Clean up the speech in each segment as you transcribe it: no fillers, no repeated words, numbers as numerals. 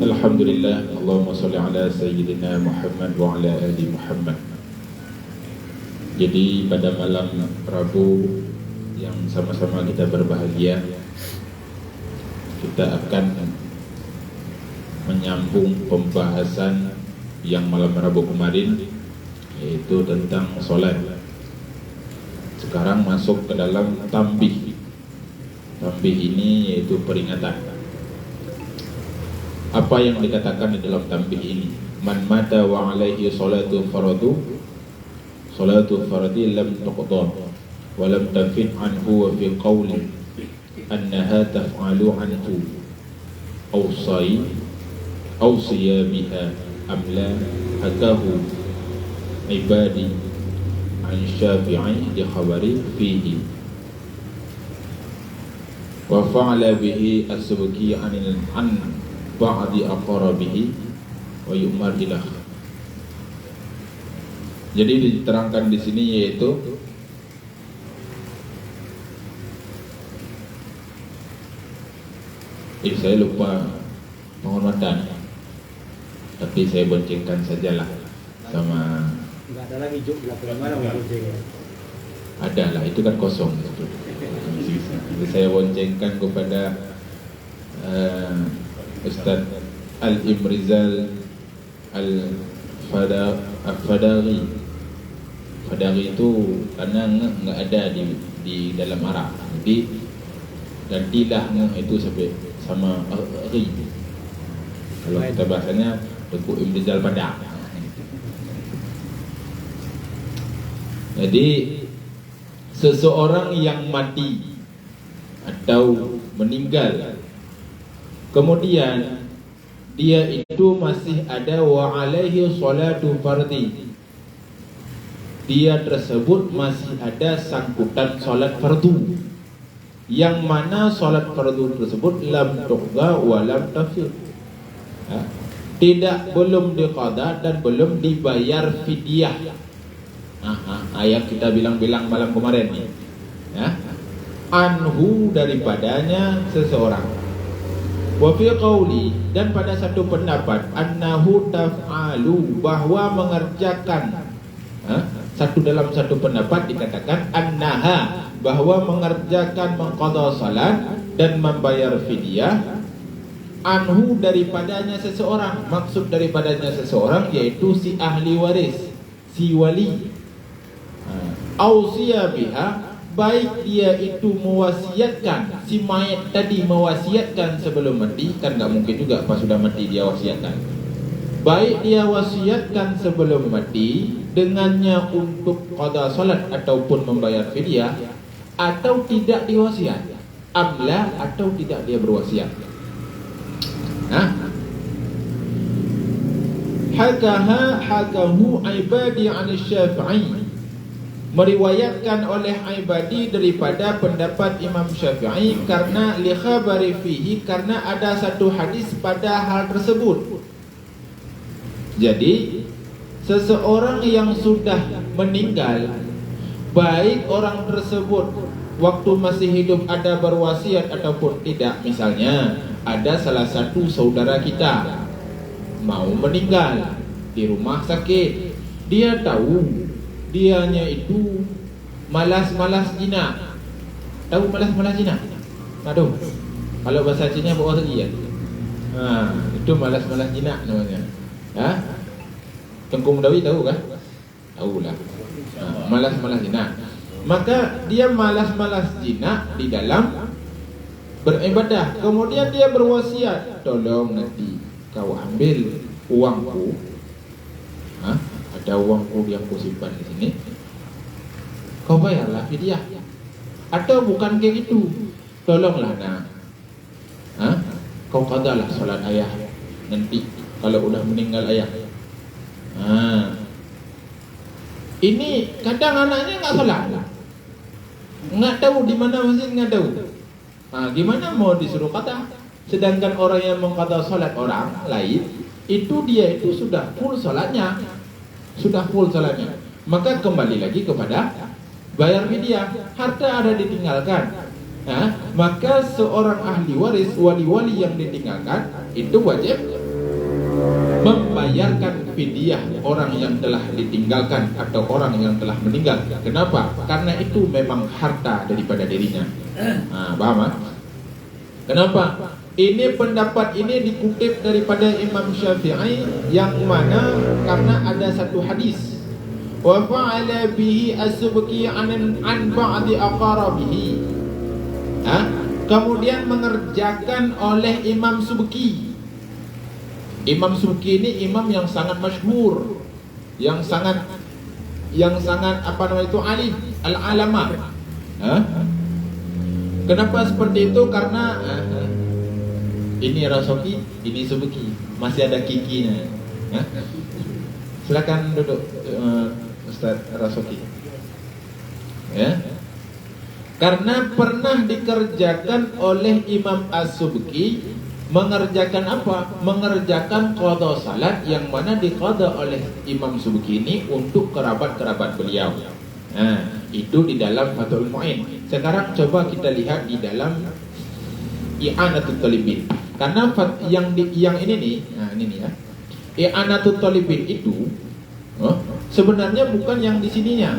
Alhamdulillah, Allahumma salli ala Sayyidina Muhammad wa ala ali Muhammad. Jadi pada malam Rabu yang sama-sama kita berbahagia, kita akan menyambung pembahasan yang malam Rabu kemarin, yaitu tentang solat. Sekarang masuk ke dalam tambih. Tambih ini yaitu peringatan. Apa yang dikatakan di dalam tambih ini? Man mata wa alaihi salatu faradi lam tuqda wa lam tafid anhu wa fi qawli annaha taf'alu anhu awsiya biha amla hakahu ibadi an syafi'i di khabari fihi wa fa'ala bihi as-subki an ba'di aqrabihi wa yu'mar ilah. Jadi diterangkan di sini yaitu saya lupa penghormatan, tapi saya boncengkan sajalah sama. Enggak ada lagi juk belakang mana mau bonceng. Ada lah, itu kan kosong. Jadi saya boncengkan kepada Ustaz Al-Imrizal Al-Fadari. Fadari itu karena nggak ada di dalam Arab, jadi gantilah itu sampai sama ri. Kalau kita bahasanya Teguh Imrizal Padang. Jadi seseorang yang mati atau meninggal, kemudian dia itu masih ada wa alaihi salatu fardi, dia tersebut masih ada sangkutan salat fardu, yang mana salat fardu tersebut lam tuqda wa lam tafid, tidak belum diqada dan belum dibayar fidyah. Ayat kita bilang-bilang malam kemarin nih, anhu daripadanya seseorang. Wa fi qawli, dan pada satu pendapat annahu taf'alu, bahwa mengerjakan, dalam satu pendapat dikatakan annaha, bahwa mengerjakan mengqadha salat dan membayar fidyah, anhu daripadanya seseorang. Maksud daripadanya seseorang yaitu si ahli waris, si wali. Ausiya biha, baik dia itu mewasiatkan, si mayat tadi mewasiatkan sebelum mati, kan nggak mungkin juga pas sudah mati dia wasiatkan. Baik dia wasiatkan sebelum mati dengannya untuk qada salat ataupun membayar fidyah, atau tidak diwasiat, amla atau tidak dia berwasiat. Hakahu ibadi an Syafi'i, meriwayatkan oleh Ibadi daripada pendapat Imam Syafi'i, karena li khabari fihi, karena ada satu hadis pada hal tersebut. Jadi seseorang yang sudah meninggal, baik orang tersebut waktu masih hidup ada berwasiat ataupun tidak. Misalnya ada salah satu saudara kita mau meninggal di rumah sakit, dia tahu dianya itu malas-malas jinak. Tahu malas-malas jinak? Aduh, kalau bahasa Cina bawa lagi ya. Itu malas-malas jinak namanya. Tengku Mudawi tahu kan? Tahu lah. Malas-malas jinak. Maka dia malas-malas jinak di dalam beribadah. Kemudian dia berwasiat, tolong nanti kau ambil uangku. Ada uangku yang kau simpan di sini, kau bayarlah fidyah. Atau bukan kayak gitu, tolonglah kau qadalah salat ayah nanti kalau udah meninggal ayah. Ini kadang anaknya nggak salat, nggak tahu di mana masjid, nggak tahu. Gimana mau disuruh qada? Sedangkan orang yang mengqada salat orang lain itu dia itu sudah full salatnya. Maka kembali lagi kepada bayar fidyah. Harta ada ditinggalkan, maka seorang ahli waris, wali-wali yang ditinggalkan itu wajib membayarkan fidyah orang yang telah ditinggalkan atau orang yang telah meninggal. Kenapa? Karena itu memang harta daripada dirinya. Paham? Kenapa? Ini pendapat ini dikutip daripada Imam Syafi'i, yang mana karena ada satu hadis, wa fa'ala bihi as-subki an ba'di aqarabihi. Kemudian mengerjakan oleh Imam Subki. Imam Subki ini imam yang sangat masyhur, yang sangat apa namanya itu, alim, al-alama. Kenapa seperti itu? Karena ini Rasoki, ini Subki, masih ada kikinya. Silakan duduk, Ustaz Rasoki. Karena pernah dikerjakan oleh Imam As-Subki, mengerjakan apa? Mengerjakan qada salat yang mana diqada oleh Imam Subki ini untuk kerabat-kerabat beliau. Itu di dalam Fathul Mu'in. Sekarang coba kita lihat di dalam I'anatul Talibin. Karena yang ini nih, ini nih ya. I'anatul Talibin itu sebenarnya bukan yang di sininya.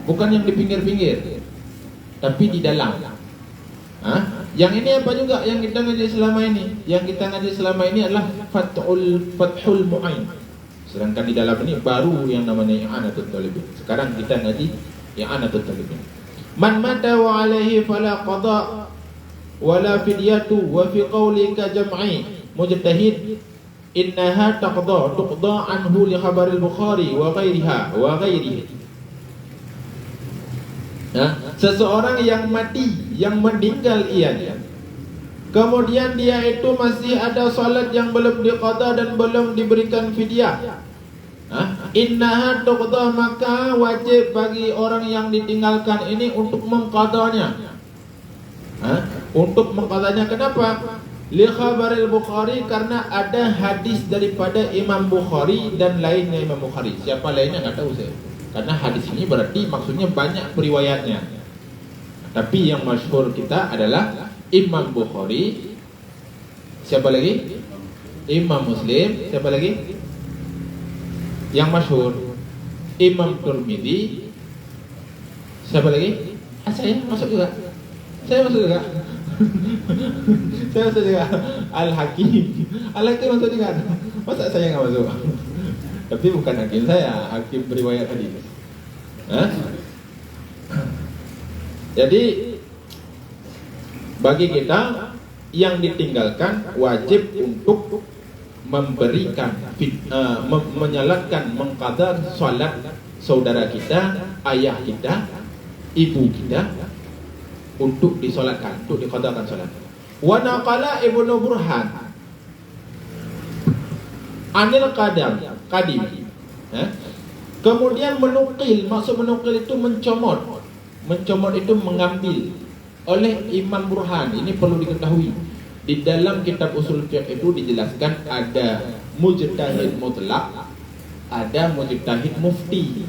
Bukan yang di pinggir-pinggir, tapi di dalam. Yang ini apa juga yang kita ngaji selama ini? Yang kita ngaji selama ini adalah Fathul Mu'in. Sedangkan di dalam ini baru yang namanya I'anatul Talibin. Sekarang kita ngaji I'anatul Talibin. Man mata wa alaihi fala qada wala fidyatu wa fi qawlika jam'i mujtahid innaha tuqda anhu li khabaril Bukhari wa ghairihi. Seseorang yang mati, yang meninggal ianya, kemudian dia itu masih ada salat yang belum diqada dan belum diberikan fidyah, innaha tuqda, maka wajib bagi orang yang ditinggalkan ini untuk mengqadanya. Untuk mengqadanya, kenapa? Li khabaril Bukhari, karena ada hadis daripada Imam Bukhari dan lainnya Imam Bukhari. Siapa lainnya enggak tahu saya. Karena hadis ini berarti maksudnya banyak periwayatnya. Tapi yang masyhur kita adalah Imam Bukhari. Siapa lagi? Imam Muslim. Siapa lagi? Yang masyhur Imam Tirmidzi. Siapa lagi? Saya masuk juga. Saya masuk juga. Saya masuk juga. Al-Hakim. Al-Hakim masuk juga. Masa saya nggak masuk? Tapi bukan hakim saya, hakim riwayat hadis. Jadi bagi kita yang ditinggalkan wajib untuk memberikan menyalatkan, mengqadar salat saudara kita, ayah kita, ibu kita untuk disolatkan, untuk diqadarkan salat. Wa naqala Ibnu Burhan anil qadim. Kemudian menukil, maksud menukil itu mencomot. Mencomot itu mengambil oleh Imam Burhan. Ini perlu diketahui. Di dalam kitab usul fiqh itu dijelaskan ada mujtahid mutlak, ada mujtahid mufti.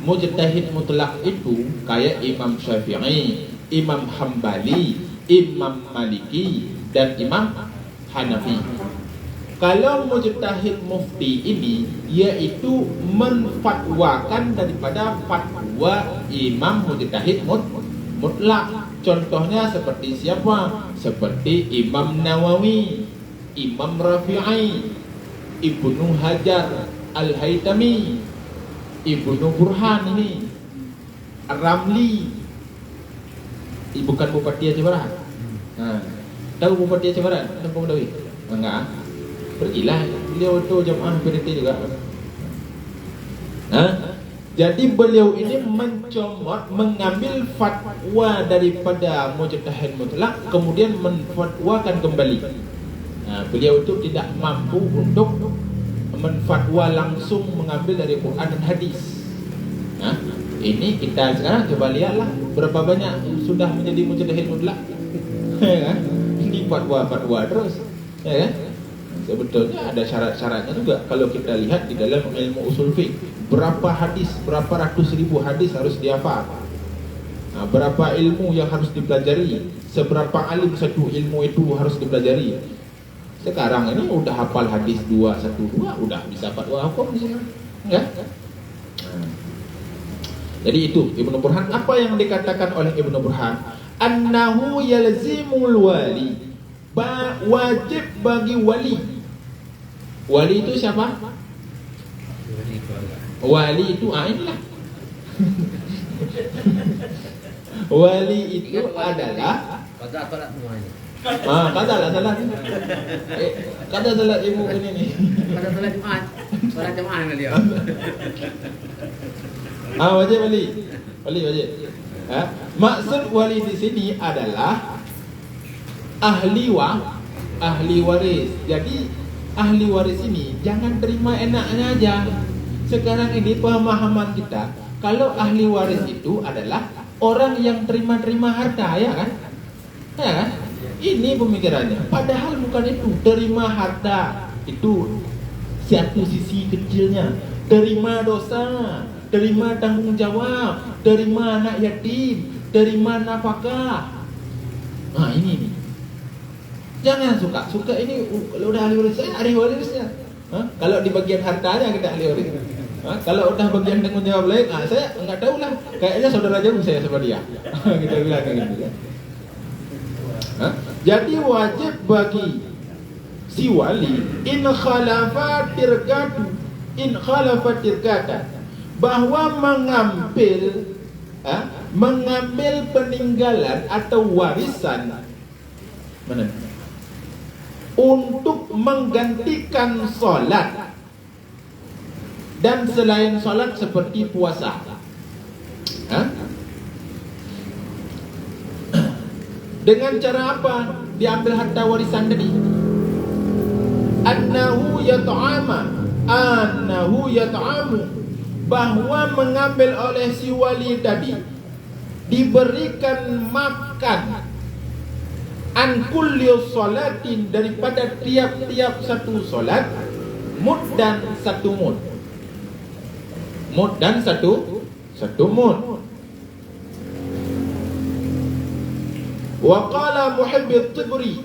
Mujtahid mutlak itu kayak Imam Syafi'i, Imam Hambali, Imam Maliki, dan Imam Hanafi. Kalau mujtahid mufti ini yaitu menfatwakan daripada fatwa Imam mujtahid mutlak. Contohnya seperti siapa? Seperti Imam Nawawi, Imam Rafi'i, Ibnu Hajar Al-Haytami, Ibnu Burhan ini, Ramli. Bukan Bupati Aceh Barat. Tahu Bupati Aceh Barat? Tahu Bupati? Enggak. Pergilah, beliau itu jamaah PDT juga. Jadi beliau ini mencomot, mengambil fatwa daripada mujtahid mutlak, kemudian menfatwakan kembali. Beliau itu tidak mampu untuk menfatwa langsung mengambil dari Quran dan hadis. Ini kita sekarang coba lihatlah berapa banyak sudah menjadi mujtahid mutlak. Ini fatwa-fatwa terus, ya kan? Sebetulnya ada syarat-syaratnya juga. Kalau kita lihat di dalam ilmu usul fiqh, berapa hadis, berapa ratus ribu hadis harus dihafal. Berapa ilmu yang harus dipelajari, seberapa alim satu ilmu itu harus dipelajari. Sekarang ini udah hafal hadis 212, udah bisa fatwa hukum di sini. Ya? Jadi itu Ibnu Burhan. Apa yang dikatakan oleh Ibnu Burhan? Annahu yalzimul wali, wajib bagi wali. Wali itu siapa? Wali itu inilah. Wali itu adalah kata salah. Kata salah ibu ini nih. Pada salat Jumat, salat jemaah dia. Wajib wali wajib. Maksud wali di sini adalah ahli waris. Jadi ahli waris ini jangan terima enaknya aja. Sekarang ini pemahaman kita, kalau ahli waris itu adalah orang yang terima-terima harta, ya kan? Ya kan? Ini pemikirannya. Padahal bukan itu. Terima harta itu satu sisi kecilnya. Terima dosa, terima tanggung jawab, terima anak yatim, terima nafkah. Ini nih. Jangan suka ini kalau udah ahli waris, saya ahli warisnya. Kalau di bagian hartanya kita ahli waris. Kalau udah bagian tanggung jawab lain, saya enggak tahu lah. Kayaknya saudara jauh saya sama dia. Kita bilang kayak gitu kan. Jadi wajib bagi si wali in khalafa tirgatu bahwa mengambil peninggalan atau warisan untuk menggantikan solat dan selain solat seperti puasa. Dengan cara apa diambil harta warisan tadi? Annahu yat'amu, bahwa mengambil oleh si wali tadi diberikan makan an kulli salatin, daripada tiap-tiap satu solat, mud dan satu mud. Satu mud. Wa qala Muhibb at-Tibri,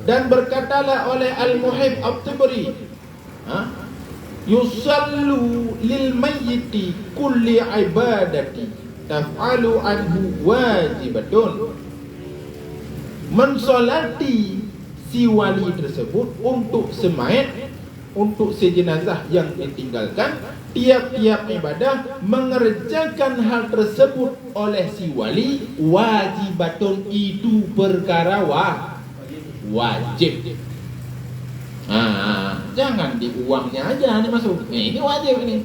dan berkatalah oleh Al-Muhibb at-Tibri, yusallu lil mayyiti kulli ibadati taf'alu anhu wajibatun. Mensolati si wali tersebut untuk semayat, untuk si jenazah yang ditinggalkan, tiap-tiap ibadah mengerjakan hal tersebut oleh si wali wajibatun, itu perkara wajib. Jangan di uangnya aja nih masuk. Ini wajib ini.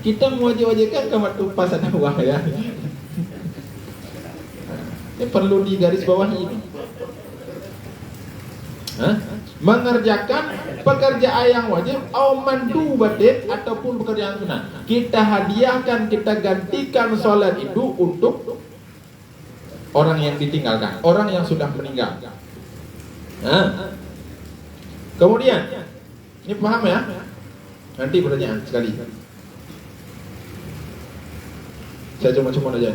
Kita mewajib-wajibkan ke waktu pasar uang ya. Ini perlu digaris bawahi ini. Mengerjakan pekerjaan yang wajib au mandubatin, ataupun pekerjaan sunnah. Kita hadiahkan, kita gantikan solat itu untuk orang yang ditinggalkan, orang yang sudah meninggal. Kemudian ini paham ya? Nanti pertanyaan sekali. Saya cuma aja.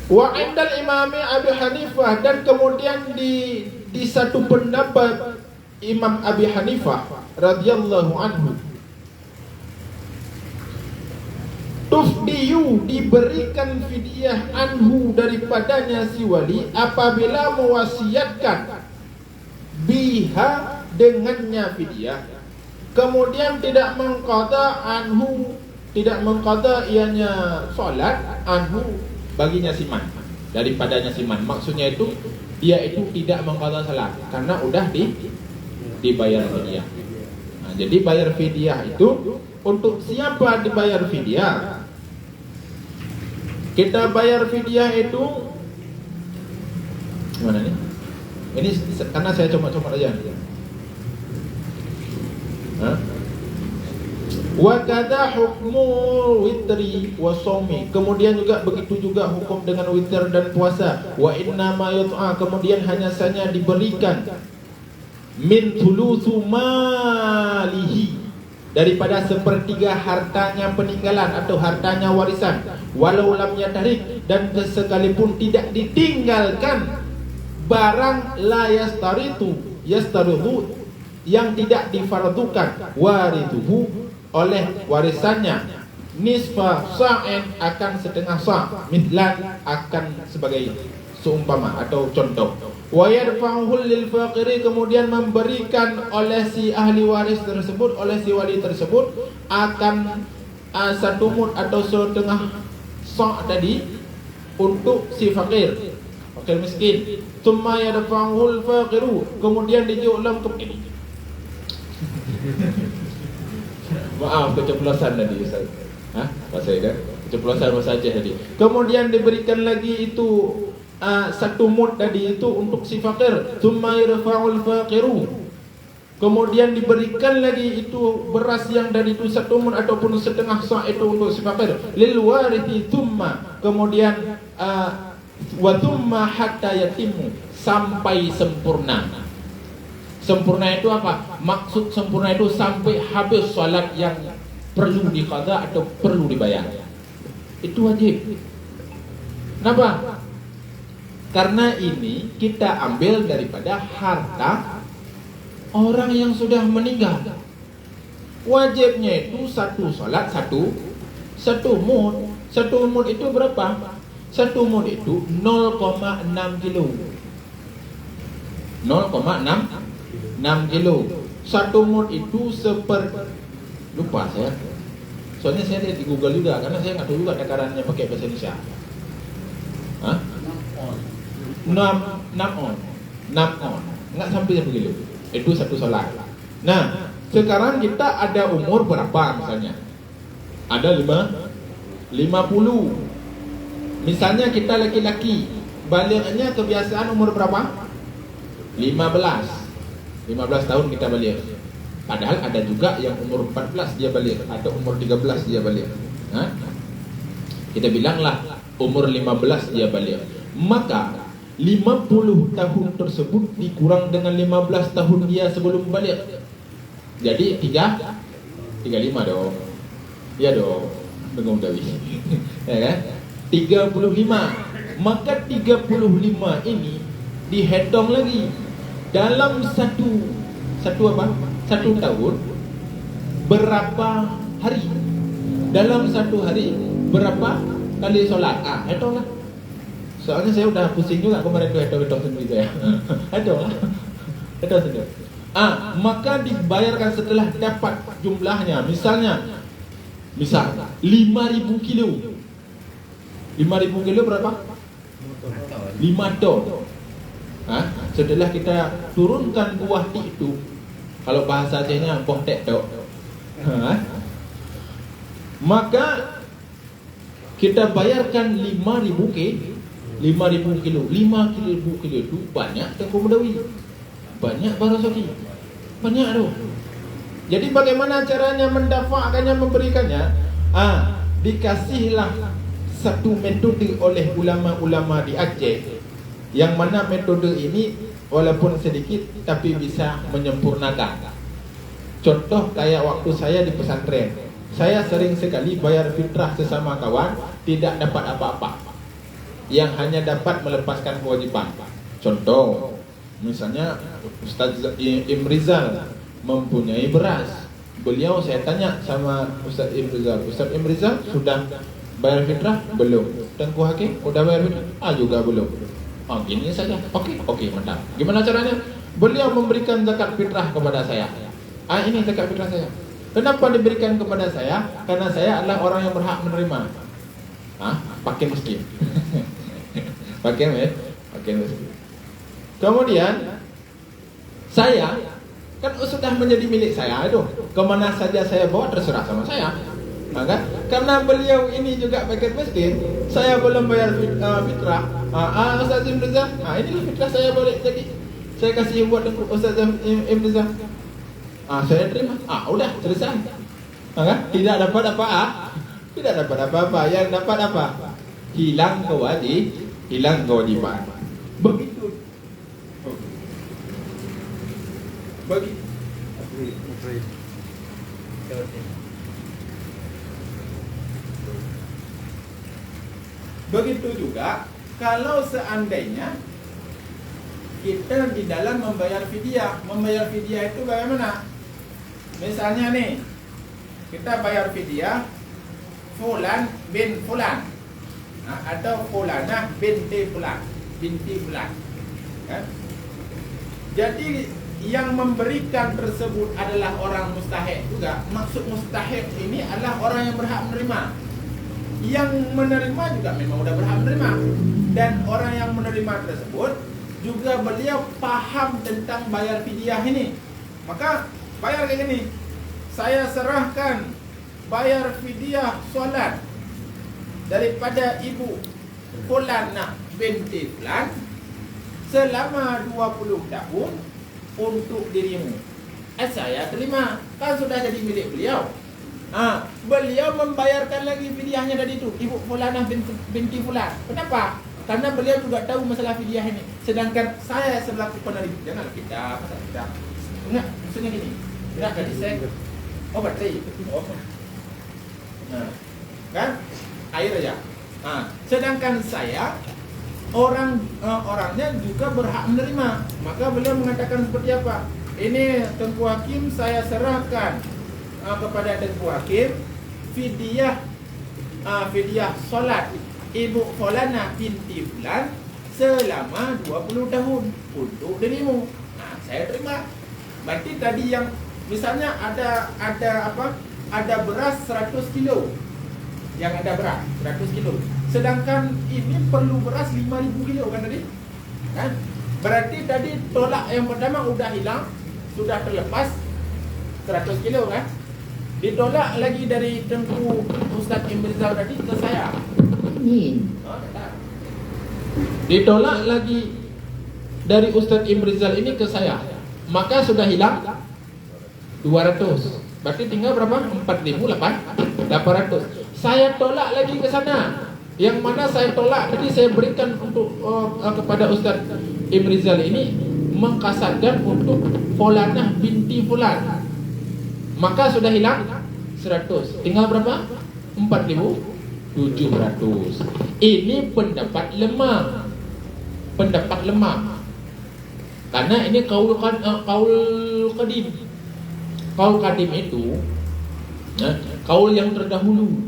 Wa indal imami Abi Hanifah, dan kemudian di satu pendapat Imam Abi Hanifah radhiyallahu anhu, tufdiyu, diberikan fidyah anhu, daripadanya si wali, apabila mewasiatkan biha, dengannya fidyah, kemudian tidak mengqada anhu, tidak mengqada ianya salat anhu, baginya siman, daripadanya siman. Maksudnya itu dia itu tidak mengqada salat karena udah dibayar fidyah. Jadi bayar fidyah itu untuk siapa dibayar fidyah? Kita bayar fidyah itu mana nih? Ini karena saya coba aja. Wa kadza hukmu witri wa shaumi, kemudian juga begitu juga hukum dengan witir dan puasa. Wa inna ma yut'a, kemudian hanya saja diberikan min thulutsu malihi, daripada sepertiga hartanya peninggalan atau hartanya warisan, walau lam yatarik, dan sekalipun tidak ditinggalkan barang la yastaridu yang tidak difardukan warithuhu oleh warisannya, nisfa sa'in akan setengah sa', mithlan akan sebagai seumpama atau contoh. Wa yadfa'uhu lil faqiri, kemudian memberikan oleh si ahli waris tersebut, oleh si wali tersebut akan satu mud atau setengah sa' tadi untuk si fakir miskin. Tsumma yadfa'uhu al faqiru, kemudian dijualan ke ini. Maaf, keceplosan tadi Ustaz. Bahasa itu, keceplosan bahasa Aceh tadi. Kemudian diberikan lagi itu satu mud tadi itu untuk si fakir. Tsumma yarfa'ul faqiru, kemudian diberikan lagi itu beras yang dari itu satu mud ataupun setengah sa' itu untuk si fakir. Lil warithi, tsumma, kemudian wa tsumma hatta yatimu, sampai sempurna. Sempurna itu apa? Maksud sempurna itu sampai habis salat yang perlu diqadha atau perlu dibayar. Itu wajib. Kenapa? Karena ini kita ambil daripada harta orang yang sudah meninggal. Wajibnya itu satu salat, satu mud. Satu mud itu berapa? Satu mud itu 0,6 kilo. 0,6 kilo. Satu mud itu lupa saya. Soalnya saya lihat di Google juga, karena saya nggak tahu juga takarannya pakai bahasa Indonesia. 6 on, nggak sampai 1 kilo. Itu satu salat. Nah, sekarang kita ada umur berapa misalnya? Ada 50. Misalnya kita laki-laki, balignya kebiasaan umur berapa? 15 tahun kita balik. Padahal ada juga yang umur 14 dia balik, atau umur 13 dia balik. Kita bilanglah umur 15 dia balik. Maka 50 tahun tersebut dikurang dengan 15 tahun dia sebelum balik. Jadi 35 dong. Iya dong. Dengung Dawi. Ya kan? 35. Maka 35 ini dihitung lagi dalam satu tahun berapa hari? Dalam satu hari berapa kali sholat? Hitunglah. Soalnya saya udah pusing juga kemarin tuh hitung sendiri saya. Hitung sendiri. Maka dibayarkan setelah dapat jumlahnya. Misal 5.000 kilo. 5.000 kilo berapa? 5 ton. Setelah kita turunkan buah itu, kalau bahasa Acehnya buah tek tok. Maka kita bayarkan 5.000 kilo. 5.000 kilo itu banyak Tengku Mudawi. Banyak Barasaki. Banyak tuh. Jadi bagaimana caranya mendafa'kannya, memberikannya? Dikasihlah satu metode oleh ulama-ulama di Aceh, yang mana metode ini walaupun sedikit tapi bisa menyempurnakan. Contoh kayak waktu saya di pesantren, saya sering sekali bayar fitrah sesama kawan, tidak dapat apa-apa, yang hanya dapat melepaskan kewajiban. Contoh, misalnya Ustaz Imrizal mempunyai beras. Beliau, saya tanya sama Ustaz Imrizal, Ustaz Imrizal sudah bayar fitrah? Belum. Tengku Hakim udah bayar fitrah? Juga belum. Gini saja. Oke, mantap. Gimana caranya? Beliau memberikan zakat fitrah kepada saya. Ini zakat fitrah saya. Kenapa diberikan kepada saya? Karena saya adalah orang yang berhak menerima. Pakai miskin. Pakai miskin. Kemudian saya kan sudah menjadi milik saya itu. Kemana saja saya bawa terserah sama saya. Kan? Karena beliau ini juga paket miskin, saya belum bayar fitrah. Ustaz Imrizal, ini fitrah saya boleh jadi saya kasih buat Ustaz Imrizal. Saya terima. Udah selesai. Kan? Tidak dapat apa-apa. Yang dapat apa? Hilang kewajiban. Begitu. Begitu juga kalau seandainya kita di dalam membayar fidyah. Membayar fidyah itu bagaimana? Misalnya nih, kita bayar fidyah Fulan bin Fulan, atau Fulanah binti Fulan, kan? Jadi yang memberikan tersebut adalah orang mustahik juga. Maksud mustahik ini adalah orang yang berhak menerima. Yang menerima juga memang sudah berhak menerima. Dan orang yang menerima tersebut juga beliau paham tentang bayar fidyah ini. Maka bayar kayak gini, saya serahkan bayar fidyah solat daripada ibu Fulanah binti Fulan selama 20 tahun untuk dirimu. Saya terima, kan sudah jadi milik beliau. Beliau membayarkan lagi fidyahnya dari itu, ibu Fulanah binti Fulan. Kenapa? Karena beliau juga tahu masalah fidyah ini. Sedangkan saya selaku penerima, jangan kita, masa kita. Enggak, maksudnya gini. Enggak tadi saya baterai. Kan? Air aja. Sedangkan saya orangnya juga berhak menerima. Maka beliau mengatakan seperti apa? Ini Tengku Hakim saya serahkan kepada Tengku Hakim fidyah solat ibu Fulanah binti Fulan selama 20 tahun untuk dirimu. Saya terima. Berarti tadi yang misalnya ada beras 100 kilo. Yang ada beras 100 kilo. Sedangkan ini perlu beras 5.000 kilo kan tadi? Kan? Berarti tadi tolak yang pertama udah hilang, sudah terlepas 100 kilo kan? Ditolak lagi dari Tengku Ustaz Imrizal tadi ke saya. Ditolak lagi dari Ustaz Imrizal ini ke saya. Maka sudah hilang 200. Berarti tinggal berapa? 4.800. Saya tolak lagi ke sana. Yang mana saya tolak tadi saya berikan untuk kepada Ustaz Imrizal ini mengkasarkan untuk Fulanah binti Fulan. Maka sudah hilang 100. Tinggal berapa? 4.700. Ini pendapat lemah. Pendapat lemah. Karena ini kaul qadim. Kaul qadim itu kaul yang terdahulu.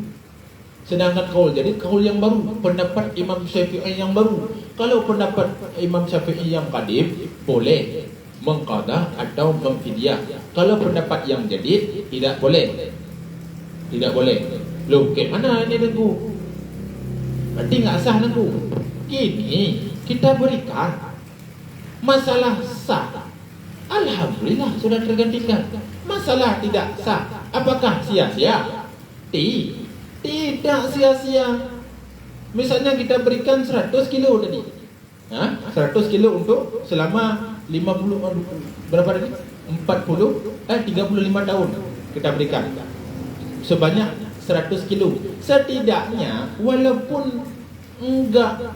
Sedangkan kaul jadi kaul yang baru, pendapat Imam Syafi'i yang baru. Kalau pendapat Imam Syafi'i yang qadim boleh mengqadah atau memfidyah. Kalau pendapat yang jadid tidak boleh. Tidak boleh. Loh, ke mana ini Tengku? Berarti enggak sah Tengku. Ini kita berikan masalah sah. Alhamdulillah sudah tergantikan. Masalah tidak sah, apakah sia-sia? Tidak sia-sia. Misalnya kita berikan 100 kilo tadi. 100 kilo untuk selama 50 berapa tadi? 35 tahun kita berikan. Sebanyak 100 kilo. Setidaknya walaupun enggak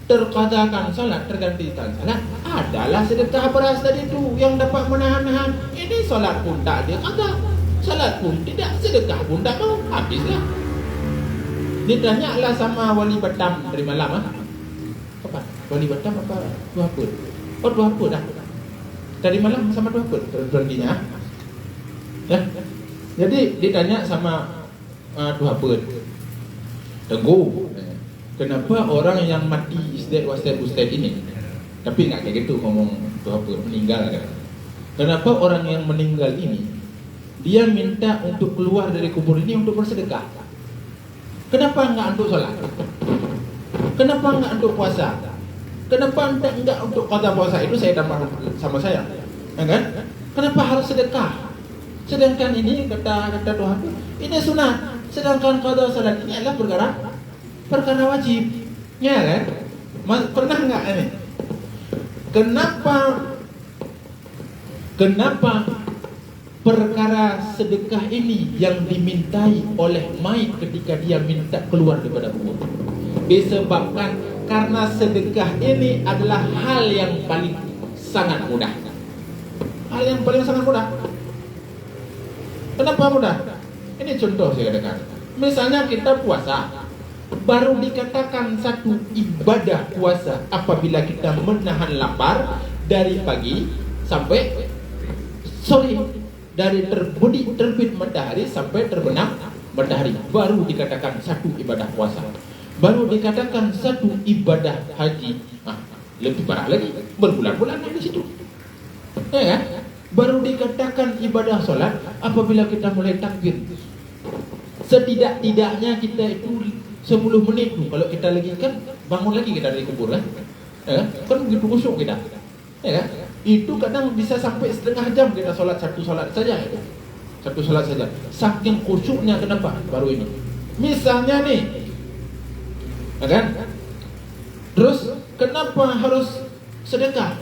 terqadakan salat, tergantikan salat, adalah sedekah beras tadi itu yang dapat menahan-nahan. Ini salat pun tak dia qada, salat pun tidak, sedekah pun tak mau, habislah. Ditanyalah sama wali Batam dari malam apa? Wali Batam apa? Duhaput. Oh, Duhaput dah. Tadi malam sama Duhaput berhentinya. Ya. Jadi ditanya sama Duhaput. Tengku, kenapa orang yang mati ustaz ini, tapi nggak kayak gitu ngomong Duhaput, meninggal kan? Kenapa orang yang meninggal ini dia minta untuk keluar dari kubur ini untuk bersedekah? Kenapa enggak untuk sholat? Kenapa enggak untuk puasa? Kenapa enggak untuk qada puasa? Itu saya tambah sama saya, ya kan? Kenapa harus sedekah? Sedangkan ini kata Tuhan ini sunat. Sedangkan qada salat ini adalah perkara wajib, ya kan? Pernah enggak ini? Kenapa perkara sedekah ini yang dimintai oleh mayit ketika dia minta keluar daripada kubur? Disebabkan karena sedekah ini adalah hal yang paling sangat mudah. Hal yang paling sangat mudah. Kenapa mudah? Ini contoh saya katakan. Misalnya kita puasa, baru dikatakan satu ibadah puasa apabila kita menahan lapar dari pagi sampai sore, dari terbit matahari sampai terbenam matahari, baru dikatakan satu ibadah puasa. Baru dikatakan satu ibadah haji. Lebih parah lagi, berbulan-bulan di situ. Ya kan? Baru dikatakan ibadah sholat apabila kita mulai takbir. Setidak-tidaknya kita itu 10 menit tuh. Kalau kita lagi kan bangun lagi kita dari kubur kan, ya kan begitu khusyuk kita, ya kan? Itu kadang bisa sampai setengah jam kita sholat satu sholat saja itu. Satu sholat saja. Saking khusyuknya. Kenapa? Baru ini. Misalnya nih, ya kan? Terus kenapa harus sedekah?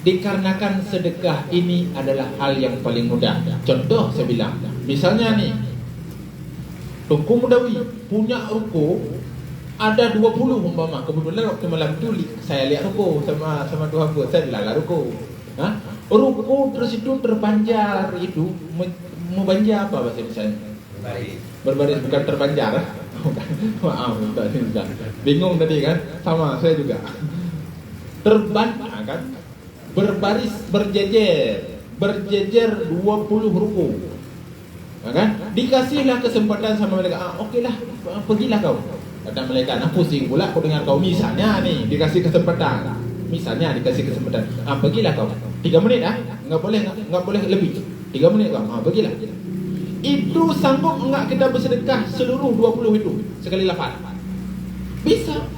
Dikarenakan sedekah ini adalah hal yang paling mudah. Contoh saya bilang, misalnya nih, Tungku Mudawi punya ruko ada 20 umpama. Kebetulan waktu malam itu saya lihat ruko sama dua hamba, saya lala ruko. Ruko terus itu terpanjar itu membanjar apa bahasa misalnya? Berbaris bukan terpanjar. Maaf, bukan. Bingung tadi kan? Sama saya juga. Terbanjar kan? Berbaris berjejer 20 ruko. Ya kan? Dikasihlah kesempatan sama mereka. Okeylah, pergilah kau. Kata mereka, pusing pula aku dengar kau. Misalnya nih, dikasih kesempatan. Pergilah kau. 3 menit enggak boleh lebih. 3 menit kau. Pergilah. Itu sanggup enggak kita bersedekah seluruh 20 itu sekali lapan? Bisa.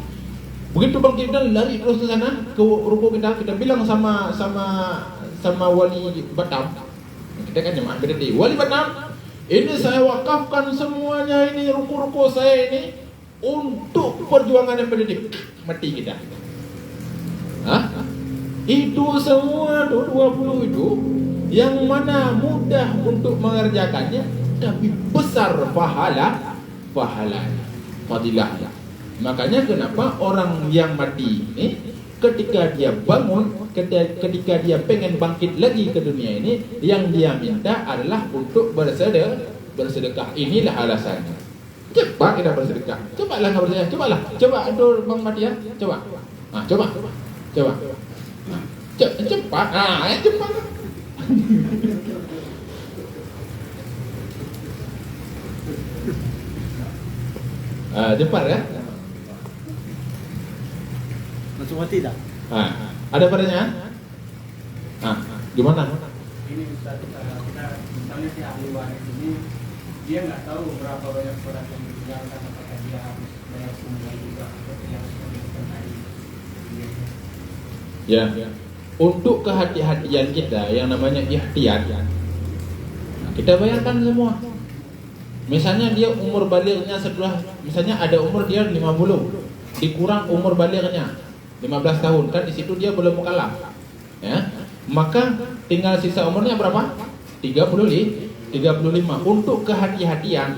Begitu Bang Kidal lari terus ke sana ke ruko kita bilang sama wali Batam. Kita kan jemaah berarti wali Batam, ini saya wakafkan semuanya ini ruko-ruko saya ini untuk perjuangan yang pendidik. Mati kita. Itu semua 20 itu yang mana mudah untuk mengerjakannya tapi besar pahalanya, fadilahnya. Makanya kenapa orang yang mati ini ketika dia bangun, ketika dia pengen bangkit lagi ke dunia ini, yang dia minta adalah untuk bersedekah. Inilah alasannya. Cepat kita bersedekah. Cobalah nggak bersedekah. Coba untuk Bang Mati ya. Coba. Coba. Cepat. Cepat. Cepat ya. Langsung mati tak? Ada pertanyaan? Gimana? Ini Ustaz, kita misalnya si ahli waris ini dia nggak tahu berapa banyak surat yang ditinggalkan, apakah dia harus bayar semua juga atau dia harus memberikan hari. Ya. Untuk kehati-hatian kita yang namanya ihtiyat, kita bayarkan semua. Misalnya dia umur balignya setelah, misalnya ada umur dia 50, dikurang umur balignya 15 tahun, kan di situ dia belum mukallaf. Ya. Maka tinggal sisa umurnya berapa? 35. Untuk kehati-hatian,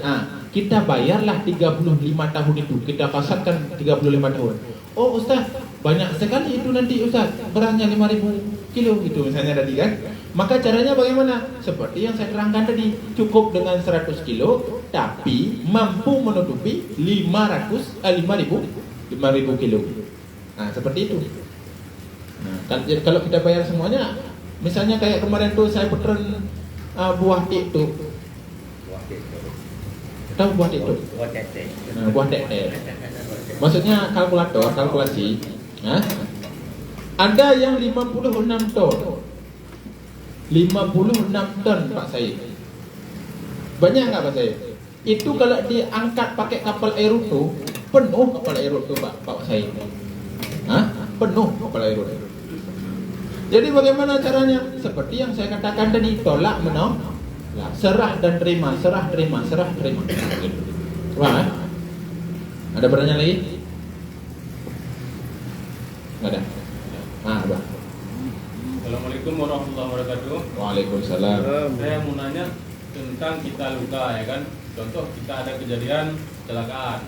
kita bayarlah 35 tahun itu. Kita pasarkan 35 tahun. Oh Ustaz, banyak sekali itu nanti Ustaz, berasnya 5.000 kilo gitu misalnya tadi kan. Maka caranya bagaimana? Seperti yang saya terangkan tadi, cukup dengan 100 kilo tapi mampu menutupi 5.000 kilo. Seperti itu. Kalau kita bayar semuanya, misalnya kayak kemarin tuh saya puteren buah tik tuh. Tahu buah tik tuh? Buah tete. Maksudnya kalkulasi. Ada yang 56 ton. 56 ton Pak Said. Banyak nggak Pak Said? Itu kalau diangkat pakai kapal Aeroto, penuh kapal Aeroto Pak Said. Penuh kapal Aeroto. Jadi bagaimana caranya? Seperti yang saya katakan tadi, tolak menolak, serah dan terima, serah terima. Wah, ada pertanyaan lagi? Nggak ada. Abah. Assalamualaikum warahmatullahi wabarakatuh. Waalaikumsalam. Saya mau nanya tentang kita luka ya kan. Contoh kita ada kejadian kecelakaan.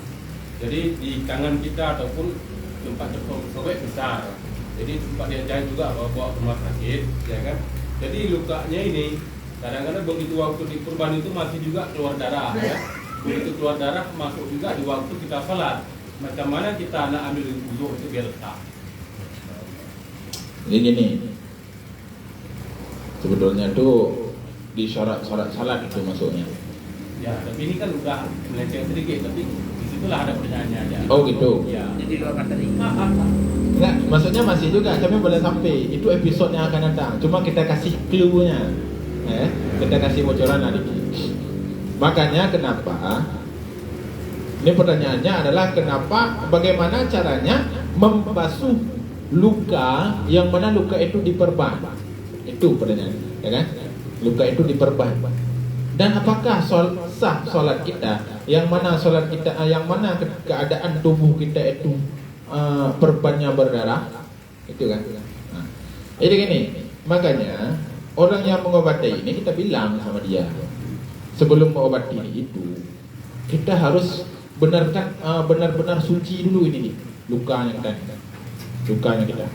Jadi di tangan kita ataupun tempat tersobek besar. Jadi tempat yang jahit juga bawa ke rumah sakit, ya kan. Jadi lukanya ini Kadang-kadang begitu waktu di kurban itu masih juga keluar darah ya. Begitu keluar darah masuk juga di waktu kita sholat. Macam mana kita nak ambil wudhu itu biar sah? Jadi gini, sebetulnya tuh di syarat salat itu masuknya. Ya, tapi ini kan udah melenceng sedikit, tapi disitulah ada pertanyaannya. Oh gitu. Ya. Jadi luar kata tadi. Enggak, maksudnya masih juga kami boleh sampai. Itu episode yang akan datang. Cuma kita kasih clue-nya. Kita kasih bocoran adik. Makanya kenapa? Ini pertanyaannya adalah kenapa? Bagaimana caranya membasuh luka yang mana luka itu diperban? Itu pertanyaannya, ya kan? Luka itu diperban. Dan apakah sah solat kita? Yang mana solat kita? Yang mana keadaan tubuh kita itu perbannya berdarah? Itu kan? Nah, jadi gini, makanya orang yang mengobati ini kita bilang sama dia, sebelum mengobati itu kita harus benar-benar suci dulu ini nih, lukanya kita.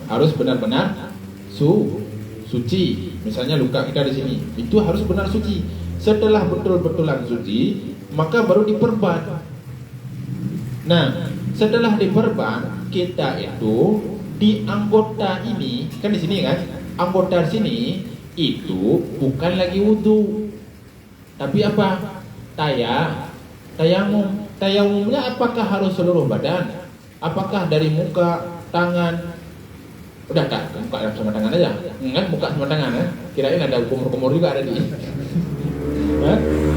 Harus benar-benar suci. Misalnya luka kita di sini, itu harus benar suci. Setelah betul-betulan suci, maka baru diperban. Nah, setelah diperban, kita itu di anggota ini, kan di sini kan, anggota sini itu bukan lagi wudu, tapi apa? Tayamumnya apakah harus seluruh badan? Apakah dari muka, tangan? Udah tak, muka sama tangan aja. Kan muka sama tangan ya. Kirain ada kumur-kumur juga ada di.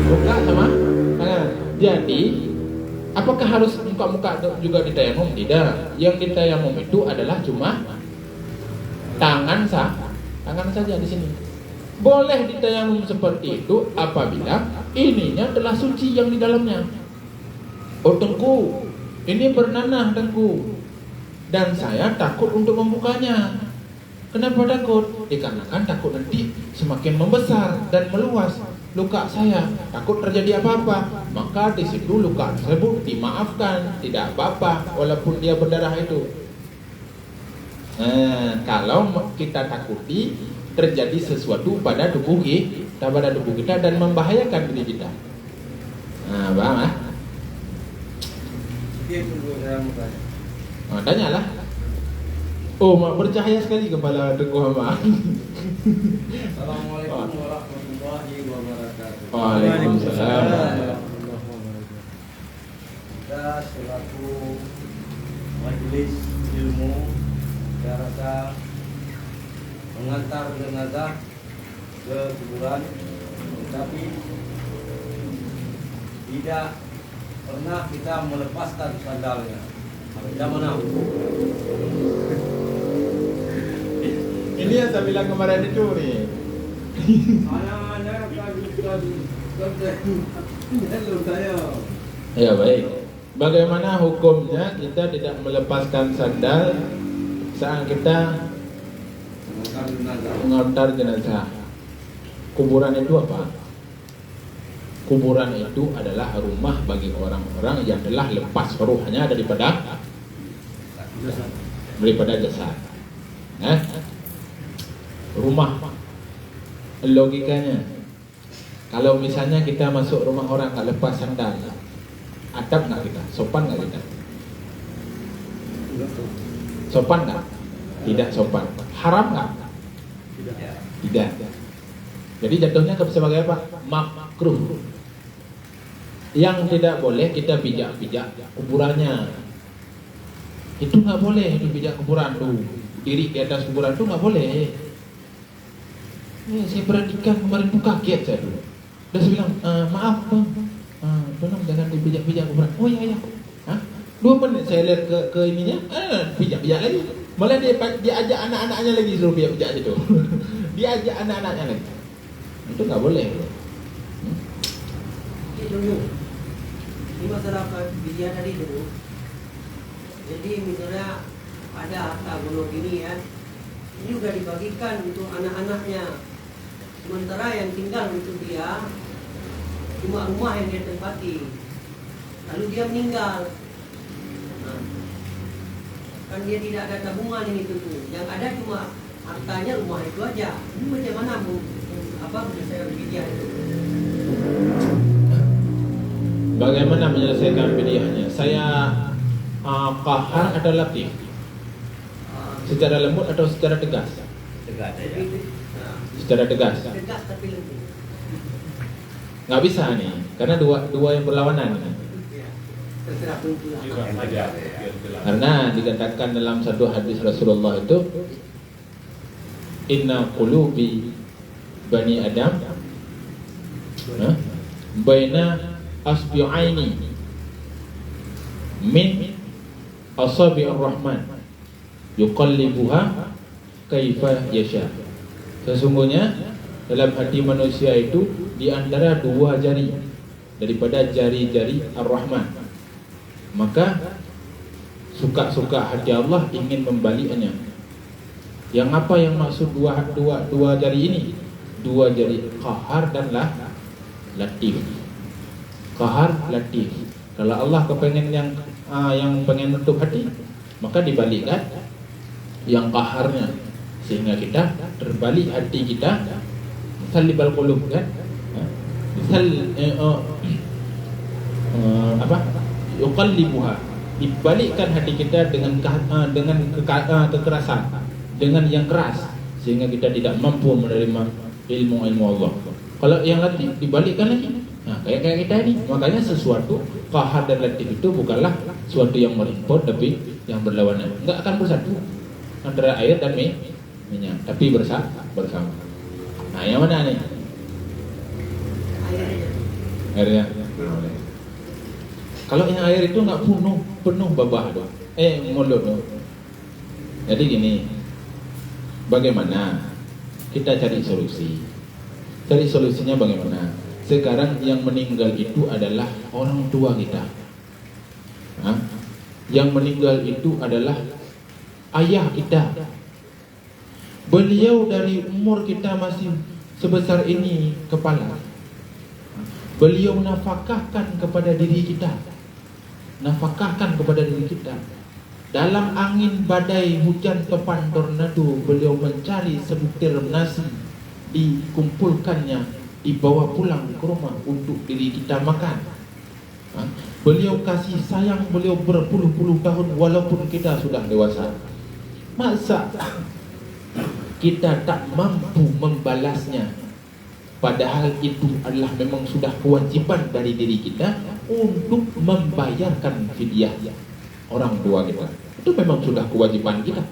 Muka sama tangan. Jadi, apakah harus muka-muka juga ditayamum? Tidak. Yang ditayamum itu adalah cuma tangan saja di sini. Boleh ditayamum seperti itu apabila ininya telah suci yang di dalamnya. Oh tengku, ini bernanah tengku, dan saya takut untuk membukanya. Kenapa takut? Dikarenakan takut nanti semakin membesar dan meluas luka saya, takut terjadi apa-apa. Maka di situ luka tersebut dimaafkan, tidak apa-apa walaupun dia berdarah itu. Kalau kita takuti terjadi sesuatu pada tubuh kita dan membahayakan diri kita. Paham ya? Tanyalah. Oh, mak bercahaya sekali kepala Teguh Ahmad. Assalamualaikum warahmatullahi wabarakatuh. Waalaikumsalam. Kita selaku majelis ilmu, saya rasa mengantar jenazah ke kuburan, tetapi tidak pernah kita melepaskan sandalnya. Tidak mana? Ini yang saya bilang kemarin itu nih. Anak-anak saya. Ya baik. Bagaimana hukumnya kita tidak melepaskan sandal saat kita mengantar jenazah? Kuburan itu apa? Kuburan itu adalah rumah bagi orang-orang yang telah lepas ruhnya daripada jasad. Rumah. Logikanya, kalau misalnya kita masuk rumah orang nggak lepas sandal, adab nggak kita? Sopan nggak kita? Sopan nggak? Tidak sopan. Haram nggak? Tidak. Jadi jatuhnya sebagai apa? Makruh. Yang tidak boleh kita pijak-pijak kuburannya. Itu nggak boleh dipijak kuburan tuh. Diri di atas kuburan tuh nggak boleh. Saya perhatikan kemarin tuh kaget saya dulu. Dan saya bilang, maaf bang, tolong jangan dipijak-pijak kuburan. Oh iya. 2 menit saya lihat ke ininya, pijak-pijak lagi. Malah dia ajak anak-anaknya lagi suruh pijak-pijak situ. Dia ajak anak-anaknya lagi. Itu nggak boleh. Dulu di masyarakat Bidian tadi dulu, jadi misalnya ada harta gunung gini ya, ini juga dibagikan untuk anak-anaknya, sementara yang tinggal itu dia cuma rumah yang dia tempati, lalu dia meninggal. Nah, kan dia tidak ada tabungan ini tuh, yang ada cuma hartanya rumah itu aja. Ini bagaimana bu? apa menyelesaikan fidyah itu? Bagaimana menyelesaikan fidyahnya? Saya qahar atau latif? Secara lembut atau secara tegas? Tegak aja. Secara tegas. Tegas tapi lembut. Nggak bisa nih, karena dua yang berlawanan. Ya, terserah penentu lah. Juga saja biar jelas. Karena dikatakan dalam satu hadis Rasulullah itu, inna qulubi bani Adam baina asbi'aini min asabi'ir rahman yuqallibuha kaifa yasha. Sesungguhnya dalam hati manusia itu di antara dua jari daripada jari-jari Ar-Rahman. Maka suka-suka hati Allah ingin membaliknya. Yang apa yang maksud dua jari ini? Dua jari qahar dan latif. Qahar, latif. Kalau Allah kepengen yang pengen nutup hati, maka dibalikkan yang qaharnya, sehingga kita terbalik hati kita. Salibal qulub kan? Yuqallibuha, dibalikkan hati kita dengan kekerasan, dengan yang keras, sehingga kita tidak mampu menerima ilmu Allah. Kalau yang latif dibalikkan lagi. Nah, kayak kita ini, makanya sesuatu qahar dan latif itu bukanlah sesuatu yang merimpot, tapi yang berlawanan. Enggak akan bersatu antara air dan minyak, tapi bersama. Nah, yang mana nih? Airnya. Airnya. Kalau yang air itu nggak penuh babah doh. Mulut doh. Jadi gini, bagaimana kita cari solusi? Cari solusinya bagaimana? Sekarang yang meninggal itu adalah orang tua kita. Yang meninggal itu adalah ayah kita. Beliau dari umur kita masih sebesar ini kepala. Beliau nafkahkan kepada diri kita. Nafkahkan kepada diri kita. Dalam angin badai, hujan topan tornado, beliau mencari sebutir nasi, dikumpulkannya, dibawa pulang ke rumah untuk diri kita makan. Beliau kasih sayang beliau berpuluh-puluh tahun walaupun kita sudah dewasa. Masa kita tak mampu membalasnya, padahal itu adalah memang sudah kewajiban dari diri kita untuk membayarkan fidyah orang tua kita. Itu memang sudah kewajiban kita.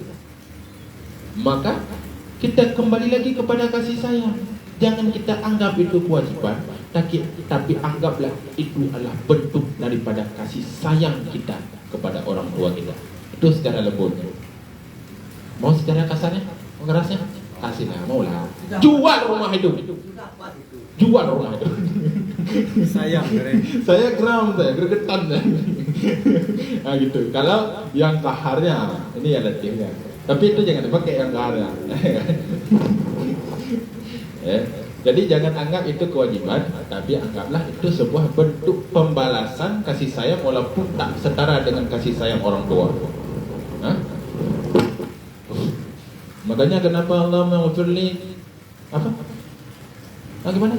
Maka kita kembali lagi kepada kasih sayang. Jangan kita anggap itu kewajiban, tapi anggaplah itu adalah bentuk daripada kasih sayang kita kepada orang tua kita. Itu secara lembut. Mau secara kasarnya? Kerasnya kasih lah, mau lah. Jual rumah itu. Sudah pas itu. Jual rumah itu. Sayang, Saya geram, saya gregetan. Nah gitu. Kalau yang kaharnya, ini ada timnya. Tapi itu jangan dipakai yang kaharnya. Jadi jangan anggap itu kewajiban, tapi anggaplah itu sebuah bentuk pembalasan kasih sayang walaupun tak setara dengan kasih sayang orang tua. Makanya kenapa Allah menghafirli apa? Gimana?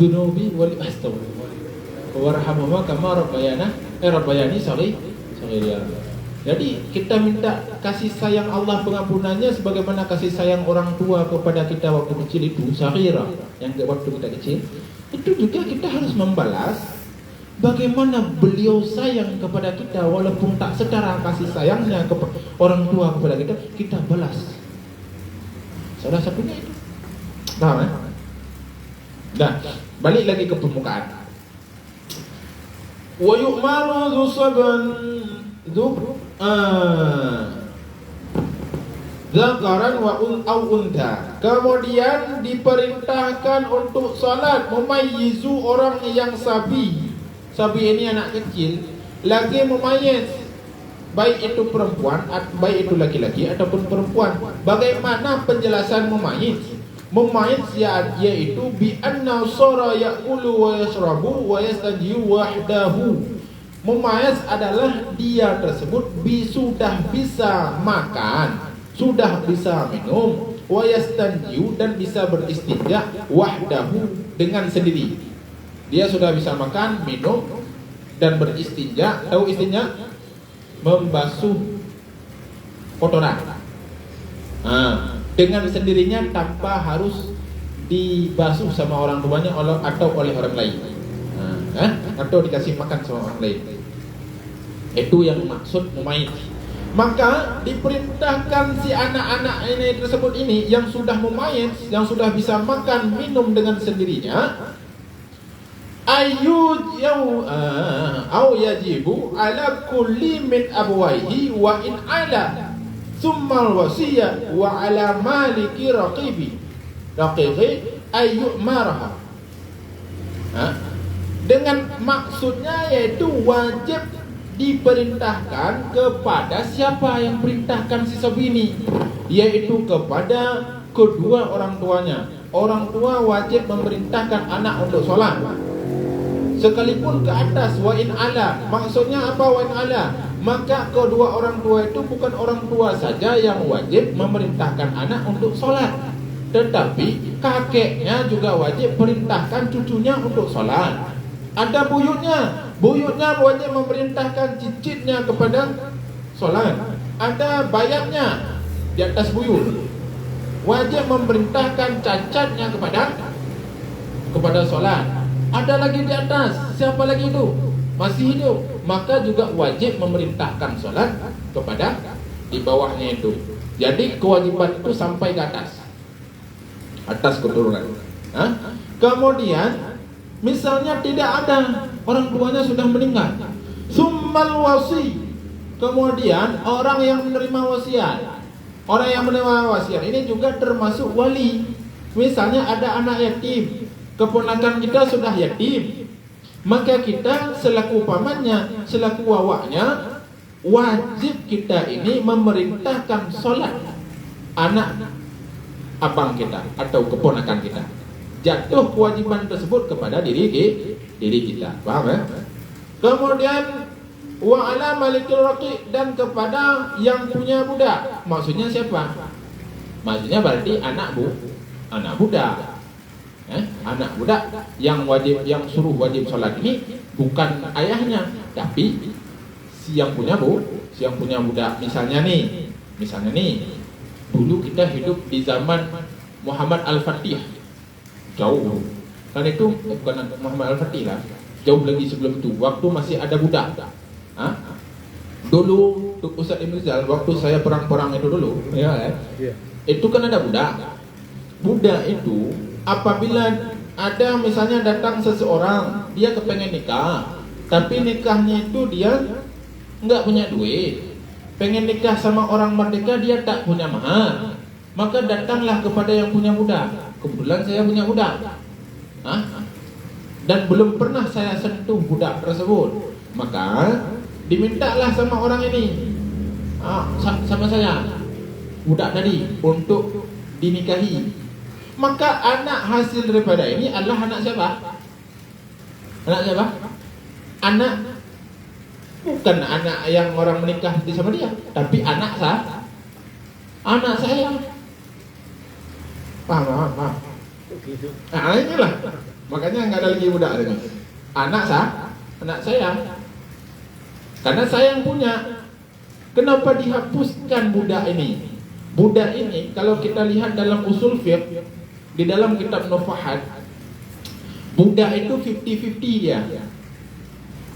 Dunubi wal astaghfirullah. Warhamhuma kama rabbayani saghira. Jadi kita minta kasih sayang Allah pengampunannya sebagaimana kasih sayang orang tua kepada kita waktu kecil itu, saghira, yang waktu kita kecil. Itu juga kita harus membalas bagaimana beliau sayang kepada kita walaupun tak setara kasih sayangnya kepada orang tua kepada kita, kita balas. Salah satunya itu. Paham ya? Nah, balik lagi ke permukaan. Wa yu'maru dzu saban zakaran wa untha. Kemudian diperintahkan untuk salat memayyizu orang yang sabi. Sabi ini anak kecil, lagi memayyiz, baik itu perempuan, baik itu laki-laki ataupun perempuan. Bagaimana penjelasan memayyiz? Memayyiz yaitu bi anna sara ya'kulu wa yashrabu wa yastajiu wahdahu. Memayyiz adalah dia tersebut sudah bisa makan, sudah bisa minum, wa yastanjiu, dan bisa beristinja wahdahu, dengan sendiri. Dia sudah bisa makan, minum, dan beristinja. Tahu istinja? Membasuh kotoran. Dengan sendirinya tanpa harus dibasuh sama orang tuanya atau oleh orang lain. Atau dikasih makan sama orang lain. Itu yang maksud mumayyiz. Maka diperintahkan si anak-anak ini tersebut ini yang sudah mumayyiz, yang sudah bisa makan minum dengan sendirinya, au yajibu ala kulli min abwaihi wa in ala thumma wasiyya wa ala maliki raqibi ayyumaraha. Dengan maksudnya yaitu wajib diperintahkan kepada siapa yang perintahkan si sabini, yaitu kepada kedua orang tuanya. Orang tua wajib memerintahkan anak untuk sholat, sekalipun ke atas. Wa in ala, maksudnya apa wa in ala? Maka kedua orang tua itu bukan orang tua saja yang wajib memerintahkan anak untuk sholat, tetapi kakeknya juga wajib perintahkan cucunya untuk sholat. Ada buyutnya wajib memerintahkan cicitnya kepada sholat. Ada bayamnya di atas buyut, wajib memerintahkan cacatnya kepada sholat. Ada lagi di atas, siapa lagi itu? Masih hidup, maka juga wajib memerintahkan sholat kepada di bawahnya itu. Jadi kewajiban itu sampai ke atas keturunan. Kemudian misalnya tidak ada, orang tuanya sudah meninggal, summal wasi, kemudian orang yang menerima wasiat. Orang yang menerima wasiat ini juga termasuk wali. Misalnya ada anak yatim, keponakan kita sudah yatim, maka kita selaku pamannya, selaku wawaknya, wajib kita ini memerintahkan sholat anak abang kita atau keponakan kita. Jatuh kewajiban tersebut kepada diri kita. Paham ya? Kemudian wa ala malikil raqi, dan kepada yang punya budak. Maksudnya siapa? Maksudnya berarti anak budak. Anak budak yang suruh wajib sholat ini bukan ayahnya, tapi si yang punya budak. Misalnya nih, dulu kita hidup di zaman Muhammad Al-Fatih. Jauh kan itu, bukan Muhammad Al-Fatih lah, jauh lagi sebelum itu, waktu masih ada budak. Dulu Ustaz Ibn Rizal, waktu saya perang itu dulu ya, itu kan ada budak itu apabila ada misalnya datang seseorang, dia kepengen nikah, tapi nikahnya itu dia nggak punya duit, pengen nikah sama orang merdeka, dia tak punya mahar, maka datanglah kepada yang punya budak. Kebetulan saya punya budak, dan belum pernah saya sentuh budak tersebut, maka dimintalah sama orang ini, sama saya, budak tadi untuk dinikahi. Maka anak hasil daripada ini adalah anak siapa? Anak bukan anak yang orang menikah sama dia, tapi anak saya. Paham. Inilah makanya nggak ada lagi budak lagi. Anak saya, karena saya yang punya. Kenapa dihapuskan budak ini? Budak ini kalau kita lihat dalam usul fiqh, di dalam kitab Nufahat, budak itu 50-50 dia.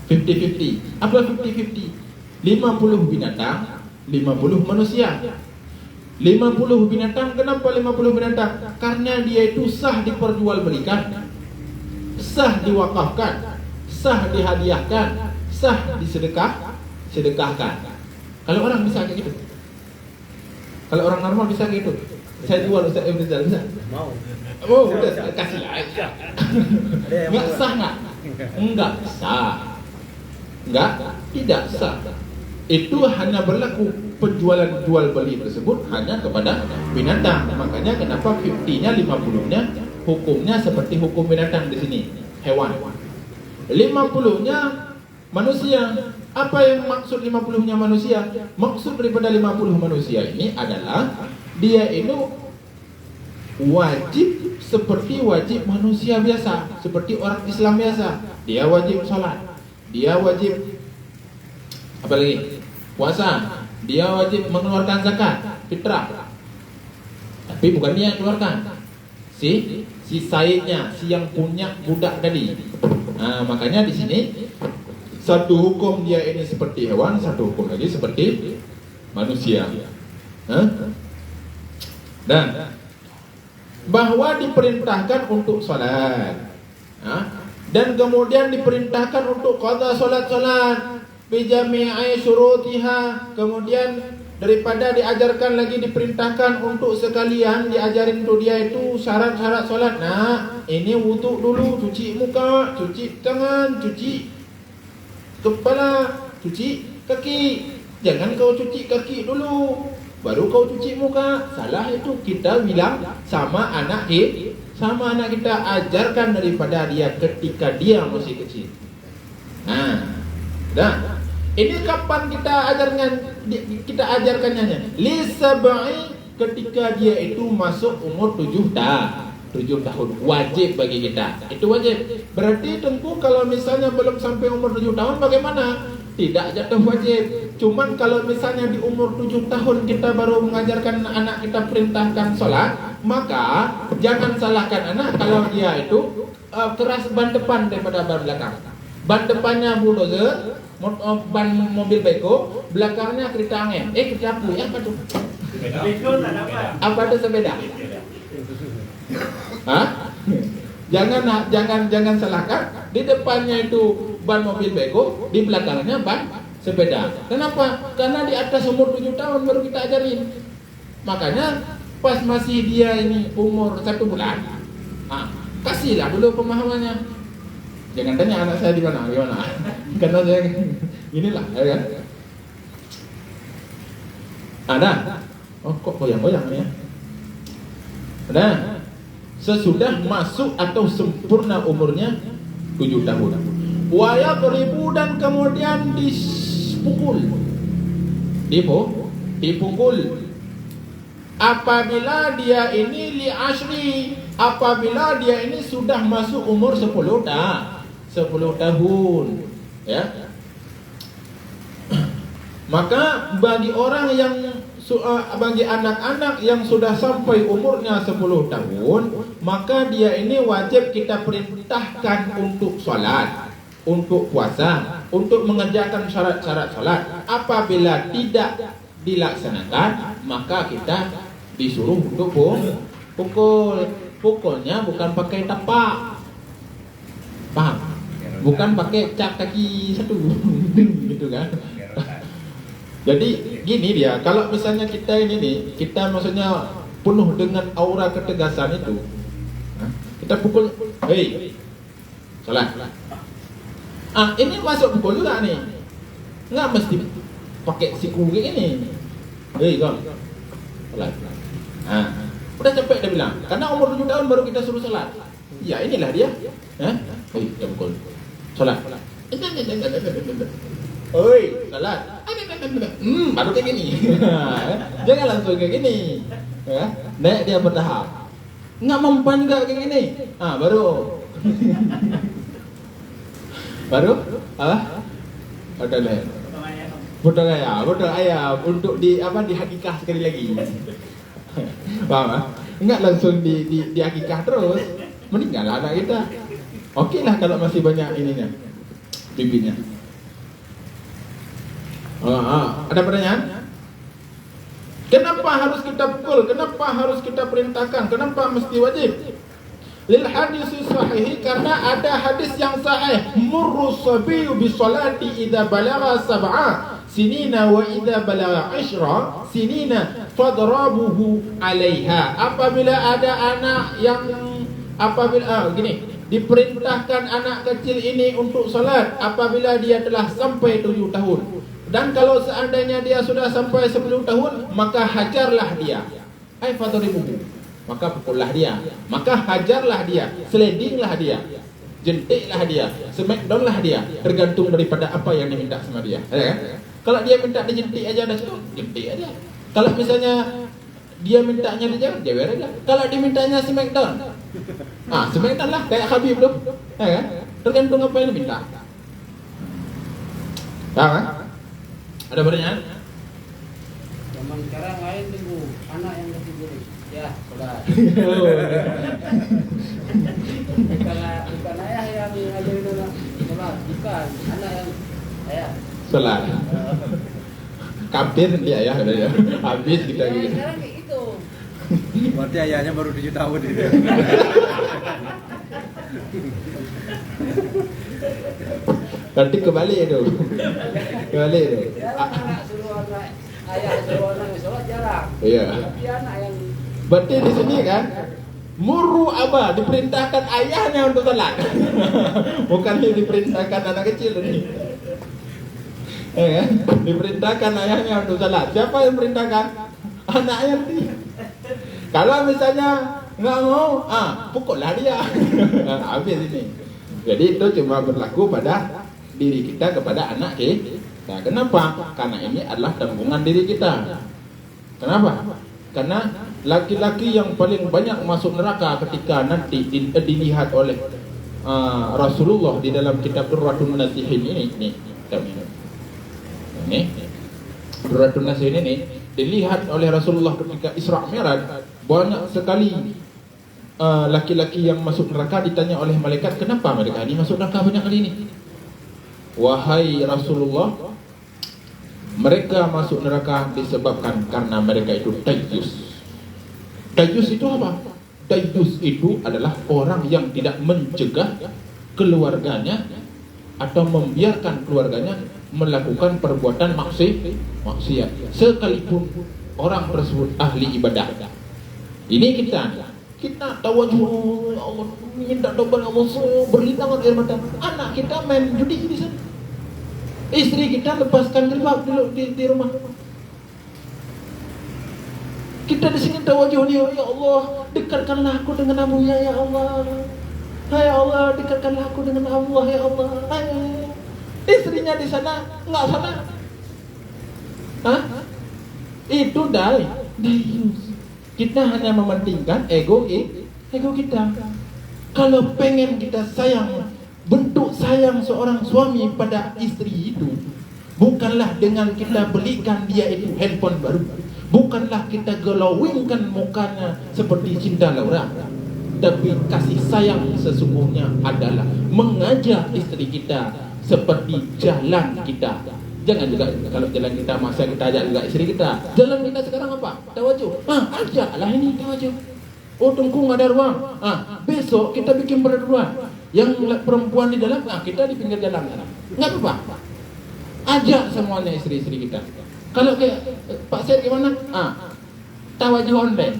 50-50. Apa 50-50? 50 binatang, 50 manusia. 50 binatang, kenapa 50 binatang? Karena dia itu sah diperjualbelikan, sah diwakafkan, sah dihadiahkan, sah disedekahkan. Kalau orang bisa kayak gitu, kalau orang normal bisa kayak gitu, saya jual Ustaz Ibn Rizal, bisa? Mau. Oh, udah kasih lah. Enggak sah nggak? Enggak sah. Tidak sah. Itu hanya berlaku penjualan jual beli tersebut hanya kepada binatang. Makanya kenapa 50-nya 50-nya hukumnya seperti hukum binatang di sini, hewan. 50-nya manusia. Apa yang maksud 50-nya manusia? Maksud daripada 50 manusia ini adalah dia itu wajib seperti wajib manusia biasa, seperti orang Islam biasa. Dia wajib sholat, dia wajib apa lagi? Puasa, dia wajib mengeluarkan zakat, fitrah. Tapi bukan dia yang keluarkan, si saidnya, si yang punya budak tadi. Nah, makanya di sini satu hukum dia ini seperti hewan, satu hukum lagi seperti manusia. Dan bahwa diperintahkan untuk sholat, dan kemudian diperintahkan untuk qada sholat bijami'i syurutiha, kemudian daripada diajarkan lagi diperintahkan untuk sekalian diajarin untuk dia itu syarat-syarat sholat. Nah, ini wudu dulu, cuci muka, cuci tangan, cuci kepala, cuci kaki. Jangan kau cuci kaki dulu baru kau cuci muka. Salah itu. Kita bilang sama anak kita, ajarkan daripada dia ketika dia masih kecil. Nah, ini kapan kita ajarkannya? Lisab'i, ketika dia itu masuk umur 7 tahun. Wajib bagi kita. Itu wajib. Berarti tentu kalau misalnya belum sampai umur 7 tahun bagaimana? Tidak jatuh wajib. Cuman kalau misalnya di umur 7 tahun kita baru mengajarkan anak kita, perintahkan sholat, maka jangan salahkan anak kalau dia itu keras ban depan daripada ban belakang. Ban depannya bulldozer, ban mobil beko, belakangnya kereta angin. Kereta api, apa tuh? Apa itu sepeda? Jangan salahkan. Di depannya itu ban mobil beko, di belakangnya ban sepeda. Kenapa? Karena di atas umur 7 tahun baru kita ajarin. Makanya pas masih dia ini umur 1 bulan, kasihlah dulu pemahamannya. Jangan tanya anak saya di mana, gimana? Karena saya inilah, ya kan? Ada. Oh, kok goyang-goyang ya? Ada. Sesudah masuk atau sempurna umurnya 7 tahun. Waya beribu, dan kemudian dipukul. Dipukul. Apabila dia ini li ashri, apabila dia ini sudah masuk umur 10 tahun, ya. Maka bagi orang yang bagi anak-anak yang sudah sampai umurnya 10 tahun, maka dia ini wajib kita perintahkan untuk sholat, untuk puasa, untuk mengerjakan syarat-syarat sholat. Apabila tidak dilaksanakan, maka kita disuruh untuk pukul. Pukulnya bukan pakai tapak, paham? Bukan pakai cap kaki satu, gitu kan? Jadi gini dia, kalau misalnya kita ini nih, kita maksudnya penuh dengan aura ketegasan itu, kita pukul, hei, salah. Ini masuk pukul juga nih, nggak mesti pakai siku kayak gini. Hei kau, salah. Udah capek dia bilang, karena umur 7 tahun baru kita suruh salat. Ya inilah dia, hei, kita pukul, salat. Oi, salat. Baru kayak gini. Jangan langsung kayak gini. Ya, naik dia bertahap. Nggak mempan nggak kayak gini. Baru. Baru apa? Potong ayam untuk di hakikah sekali lagi. Paham? Enggak langsung di hakikah terus. Meninggal anak kita. Oke lah kalau masih banyak ininya, bibitnya. Ada pertanyaan? Kenapa harus kita pukul? Kenapa harus kita perintahkan? Kenapa mesti wajib? Lil hadis sahih, karena ada hadis yang sahih. Murru sabiyu bi salati idza balagha 7 sinina wa idza balagha 10 sinina fadrabuhu 'alaiha. Apabila ada anak yang diperintahkan anak kecil ini untuk salat apabila dia telah sampai 7 tahun. Dan kalau seandainya dia sudah sampai 10 tahun, maka hajarlah dia. Ai fadribuhu. Maka pukullah dia. Maka hajarlah dia. Slidinglah dia. Jentiklah dia. Smackdownlah dia. Tergantung daripada apa yang diminta sama dia. Ya kan? Kalau dia minta dijentik aja dah cukup, jentik aja. Kalau misalnya dia mintanya di jangan, jewer aja. Kalau dimintanya Smackdown, Smackdown lah kayak Habib tuh, ya kan? Tergantung apa yang diminta. Tahu kan? Ada pertanyaan? Zaman sekarang lain tunggu anak yang kasih guru. Ya, sudah. Bukan ayah yang ngajarin anak sholat, bukan anak yang ayah. Sholat. Kapten dia ya, habis kita Ya, gitu. sekarang kayak gitu. Berarti ayahnya baru 7 tahun itu. Berarti kebalik itu. Kebalik itu. Jarang anak suruh anak ayah suruh anak sholat jarang. Iya. Tapi anak yang Berarti di sini kan muru apa diperintahkan ayahnya untuk salat. Bukan diperintahkan anak kecil ini. Kan? Diperintahkan ayahnya untuk salat. Siapa yang perintahkan? Anaknya sendiri. Kalau misalnya nggak mau, pukullah dia. Habis ini. Jadi itu cuma berlaku pada diri kita kepada anak kita. Kenapa? Karena ini adalah tanggungan diri kita. Kenapa? Karena laki-laki yang paling banyak masuk neraka ketika nanti dilihat oleh Rasulullah di dalam kitab Durratun Nasihin ini Durratun Nasihin ini dilihat oleh Rasulullah ketika Isra Mi'raj, banyak sekali laki-laki yang masuk neraka ditanya oleh malaikat, kenapa mereka ini masuk neraka banyak kali ini? Wahai Rasulullah, mereka masuk neraka disebabkan karena mereka itu dayyus. Dayyus itu apa? Dayyus itu adalah orang yang tidak mencegah keluarganya atau membiarkan keluarganya melakukan perbuatan maksiat sekalipun orang tersebut ahli ibadah. Ini kita tawajuh, ya Allah, minta doa Allah, berlintangan air mata. Anak kita main judi di sana. Istri kita lepaskan jilbab di rumah. Kita di sini tawajuh nih, ya Allah, dekatkanlah aku dengan Abu ya Allah. Ya Allah, dekatkanlah aku dengan Allah ya Allah. Istrinya di sana nggak salah. Itu dayus. Kita hanya mementingkan ego kita. Kalau pengen kita sayang, bentuk sayang seorang suami pada istri itu bukanlah dengan kita belikan dia itu handphone baru, bukanlah kita glowingkan mukanya seperti Cinta Laura, tapi kasih sayang sesungguhnya adalah mengajak istri kita seperti jalan kita. Jangan juga kalau jalan kita masa kita ajak juga istri kita. Jalan kita sekarang apa? Tawajuh. Ajaklah ini tawajuh. Oh, tunggu nggak ada ruang. Besok kita bikin pertemuan. Yang perempuan di dalam, kita di pinggir jalan. Nggak apa-apa. Ajak semuanya istri-istri kita. Kalau kayak Pak Syed gimana? Tawajuh online.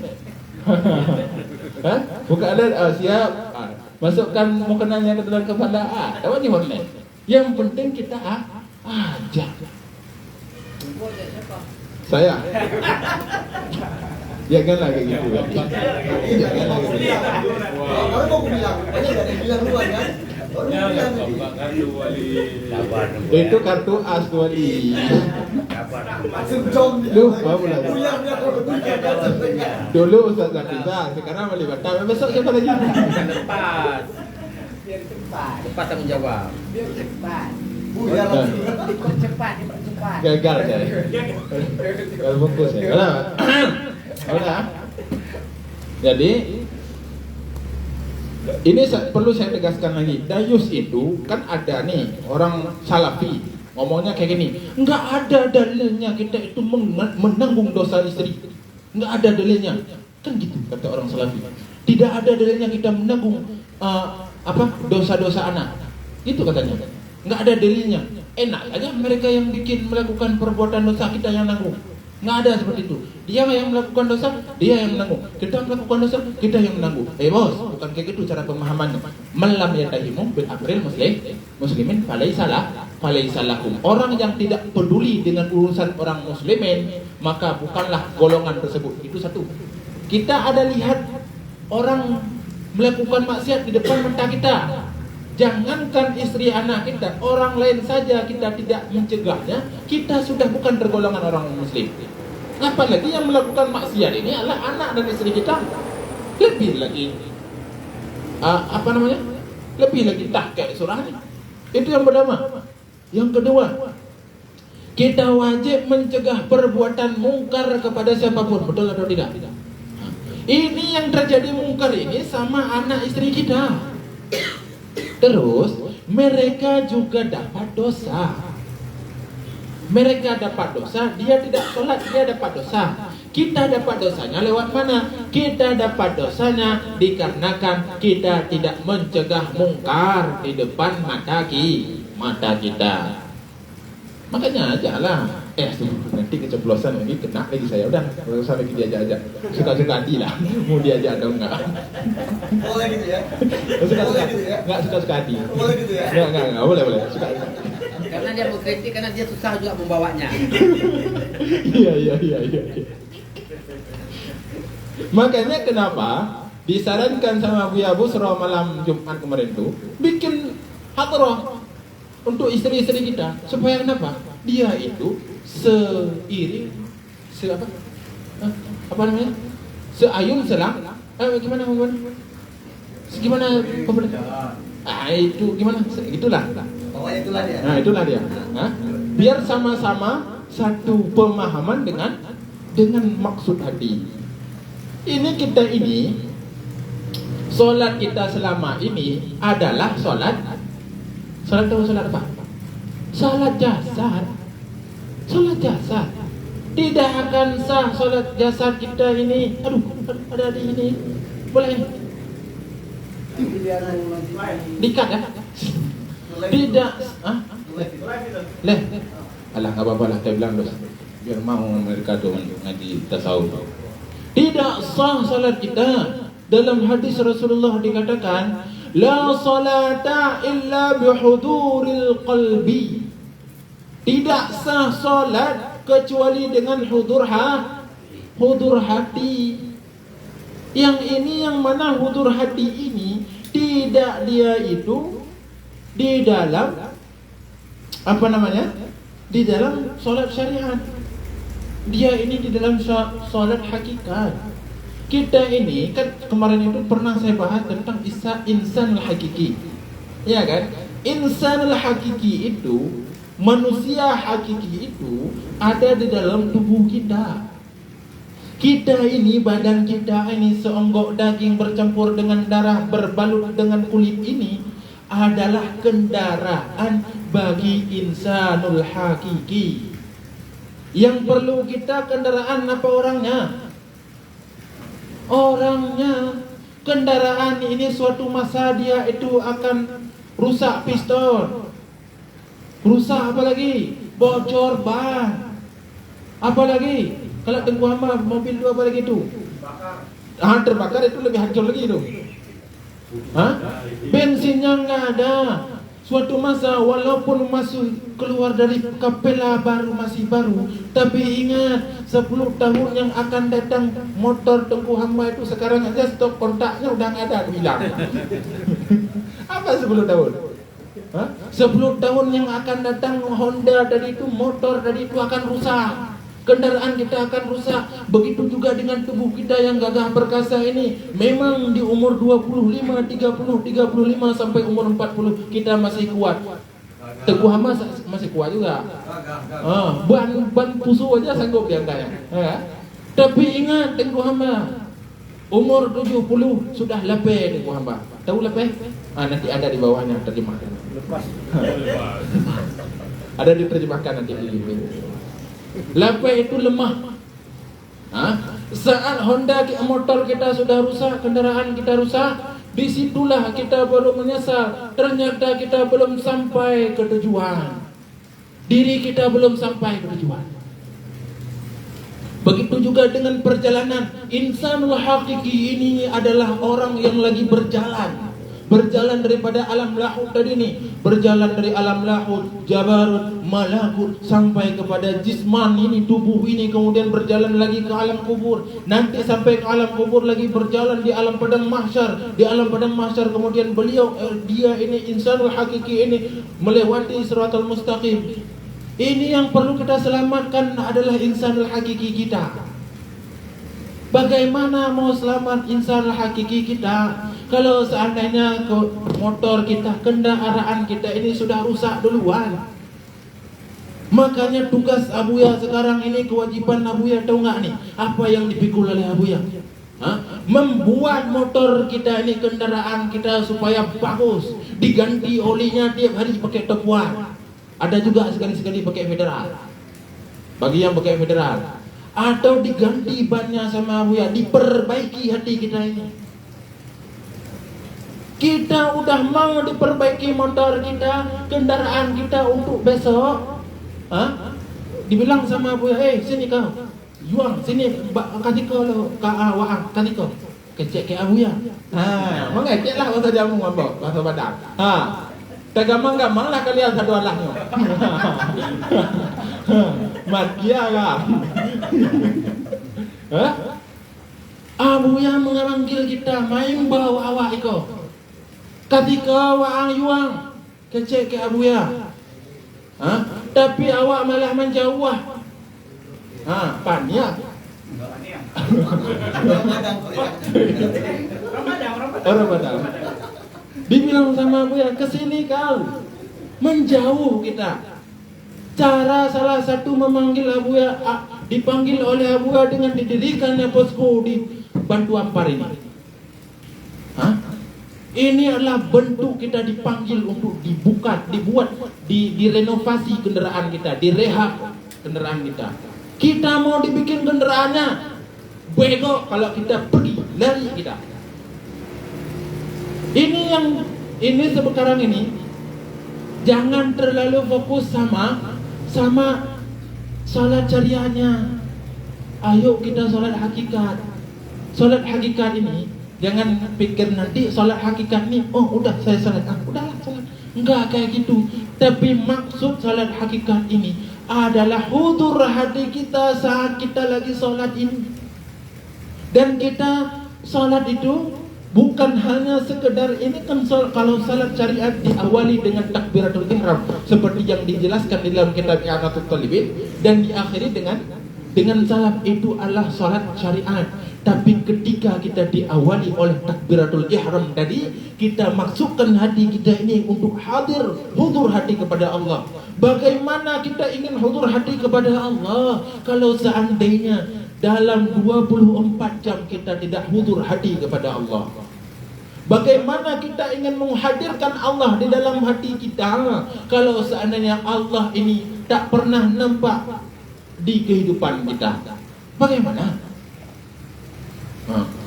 Bukan ada, siap. Masukkan mukenanya ke dalam kepala. Tawajuh online. Yang penting kita ajak. Saya. Janganlah kayak gitu. Janganlah kayak gitu. Baru mau bilang, ini gak ada yang bilang duluan kan? Baru Ya, bilang ya, tadi. kartu wali. Itu kartu as wali. Langsung jom dia. Lupa pula. Pulang dia kalau begitu. Dulu Ustaz Zakrizal, sekarang wali Batam. Besok siapa lagi? Tepat. Biar cepat. Cepat tanggung jawab. Biar cepat. Buyar langsung. Cepat. Gagal saya. Gagal fokus ya. Udah. Jadi ini perlu saya tegaskan lagi. Dayus itu kan ada nih orang salafi ngomongnya kayak gini. Nggak ada dalilnya kita itu menanggung dosa istri. Nggak ada dalilnya. Kan gitu kata orang salafi. Tidak ada dalilnya kita menanggung dosa-dosa anak. Itu katanya. Nggak ada dalilnya. Enak aja mereka yang melakukan perbuatan dosa, kita yang nanggung. Nggak ada seperti itu. Dia yang melakukan dosa, dia yang menanggung. Kita melakukan dosa, kita yang menanggung. Bos, bukan kayak gitu cara pemahamannya. Malam yatahimu bil amril muslimin falaisalahum. Orang yang tidak peduli dengan urusan orang muslimin, maka bukanlah golongan tersebut. Itu satu. Kita ada lihat orang melakukan maksiat di depan mata kita. Jangankan istri anak kita, orang lain saja kita tidak mencegahnya, kita sudah bukan tergolongan orang muslim. Apalagi yang melakukan maksiat ini adalah anak dan istri kita. Lebih lagi lebih lagi tahqiq surah ini. Itu yang pertama. Yang kedua, kita wajib mencegah perbuatan mungkar kepada siapapun, betul atau tidak? Ini yang terjadi mungkar ini sama anak istri kita. Terus mereka juga dapat dosa. Mereka dapat dosa, dia tidak sholat, dia dapat dosa. Kita dapat dosanya lewat mana? Kita dapat dosanya dikarenakan kita tidak mencegah mungkar di depan mata kita. Makanya aja lah. Nanti keceplosan lagi, kena lagi saya. Udah, kalau usah lagi diajak-ajak. Suka-suka hati lah. Mau diajak atau enggak. Boleh gitu ya? Suka-suka, enggak suka-suka hati. Boleh gitu ya? Enggak, boleh. Suka. Karena dia mengkritik, karena dia susah juga membawanya. Iya. Makanya kenapa disarankan sama Buya Busra malam Jumat kemarin tuh bikin hadrah untuk istri-istri kita supaya kenapa? Dia itu seiring apa namanya? Seayun selang gimana? Itu gimana? Itulah. Pokoknya itulah dia. Nah, itulah dia. Biar sama-sama satu pemahaman dengan maksud hati. Ini kita ini solat kita selama ini adalah solat apa? Solat jasad. Tidak akan sah solat jasad kita ini. Aduh, ada di ini. Boleh dikat ya? Tidak. Leh. Alah, enggak apa-apa lah, saya bilang dosa. Biar mau mereka tuh ngaji tasawuf. Tidak sah salat kita. Dalam hadis Rasulullah dikatakan, la salata illa bihuduril qalbi. Tidak sah salat kecuali dengan hudur hati. Yang ini yang mana hudur hati ini tidak dia itu di dalam di dalam solat syariat. Dia ini di dalam solat hakikat. Kita ini kan kemarin itu pernah saya bahas tentang insan al-hakiki. Ya kan? Insan al-hakiki itu, manusia hakiki itu ada di dalam tubuh kita. Kita ini, badan kita ini seonggok daging bercampur dengan darah berbalut dengan kulit ini adalah kendaraan bagi insanul hakiki. Yang perlu kita kendaraan apa orangnya? Kendaraan ini suatu masa dia itu akan rusak piston. Rusak apa lagi? Bocor ban. Apa lagi? Kalau Tengku Hamba mobil itu apa lagi itu? Terbakar itu lebih hancur lagi itu. Bensinnya nggak ada. Suatu masa walaupun masuk keluar dari kapela baru masih baru, tapi ingat 10 tahun yang akan datang motor Tengku Hamba itu sekarang aja stok kontaknya udah nggak ada, hilang. Apa 10 tahun? 10 tahun yang akan datang Honda dari itu, motor dari itu akan rusak. Kendaraan kita akan rusak. Begitu juga dengan tubuh kita yang gagah perkasa ini. Memang di umur 25, 30, 35 sampai umur 40 kita masih kuat. Tengku Hamba masih kuat juga. Ban pusu aja sanggup diangkatnya. Tapi ingat Tengku Hamba, umur 70 sudah lepe Tengku Hamba. Tahu lepe? Nanti ada di bawahnya terjemahkan. Ada diterjemahkan nanti di sini. Lepe itu lemah. Saat Honda motor kita sudah rusak, kendaraan kita rusak, disitulah kita baru menyesal. Ternyata kita belum sampai ke tujuan. Diri kita belum sampai ke tujuan. Begitu juga dengan perjalanan. Insanul hakiki ini adalah orang yang lagi berjalan. Berjalan daripada alam lahut tadi ini, berjalan dari alam lahut, jabarut, malakut sampai kepada jisman ini, tubuh ini, kemudian berjalan lagi ke alam kubur, nanti sampai ke alam kubur lagi, berjalan di alam padang mahsyar, di alam padang mahsyar kemudian beliau dia ini insanul hakiki ini melewati siratal mustaqim. Ini yang perlu kita selamatkan adalah insanul hakiki kita. Bagaimana mau selamat insanul hakiki kita kalau seandainya motor kita, kendaraan kita ini sudah rusak duluan? Makanya tugas Abuya sekarang ini, kewajiban Abuya, tahu nggak nih apa yang dipikul oleh Abuya? Membuat motor kita ini, kendaraan kita supaya bagus, diganti olinya tiap hari pakai top one. Ada juga sekali-sekali pakai federal. Bagi yang pakai federal, atau diganti bannya sama Abuya, diperbaiki hati kita ini. Kita udah mau diperbaiki motor kita, kendaraan kita untuk besok. Dibilang sama Abuya, sini kau, Yuang, sini kasih kau lo, Waang, kasih kau, kecek ke Abuya. Mengecek lah bahasa jamu ngambok, bahasa Badak. Tegamang-gamang lah kalian satu alahnya. Matia lah. Abuya memanggil kita, main bawa awak iko. Ketika Waang Yuang kecek ke Abuya. Tapi awak malah menjauh. Paniak. Orang Padang. Dibilang sama Abuya, kesini kau. Menjauh kita. Cara salah satu memanggil Abuya, dipanggil oleh Abuya dengan didirikannya posko di Bantu Ampar ini. Ini adalah bentuk kita dipanggil untuk dibuat, direnovasi kendaraan kita, direhab kendaraan kita. Kita mau dibikin kendaraannya bego kalau kita pergi, lari kita. Ini sekarang ini jangan terlalu fokus sama salat syariahnya. Ayo kita salat hakikat. Salat hakikat ini jangan pikir nanti salat hakikat ni, udah saya salat, udahlah salat. Enggak kayak gitu. Tapi maksud salat hakikat ini adalah hudur hati kita saat kita lagi salat ini. Dan kita salat itu bukan hanya sekedar ini kan kalau salat syariat diawali dengan takbiratul ihram seperti yang dijelaskan di dalam kitab I'anatul Talibin, dan diakhiri dengan salat itu adalah salat syariat. Tapi ketika kita diawali oleh takbiratul ihram tadi, kita masukkan hati kita ini untuk hudur hati kepada Allah. Bagaimana kita ingin hudur hati kepada Allah kalau seandainya dalam 24 jam kita tidak hudur hati kepada Allah? Bagaimana kita ingin menghadirkan Allah di dalam hati kita kalau seandainya Allah ini tak pernah nampak di kehidupan kita? Bagaimana?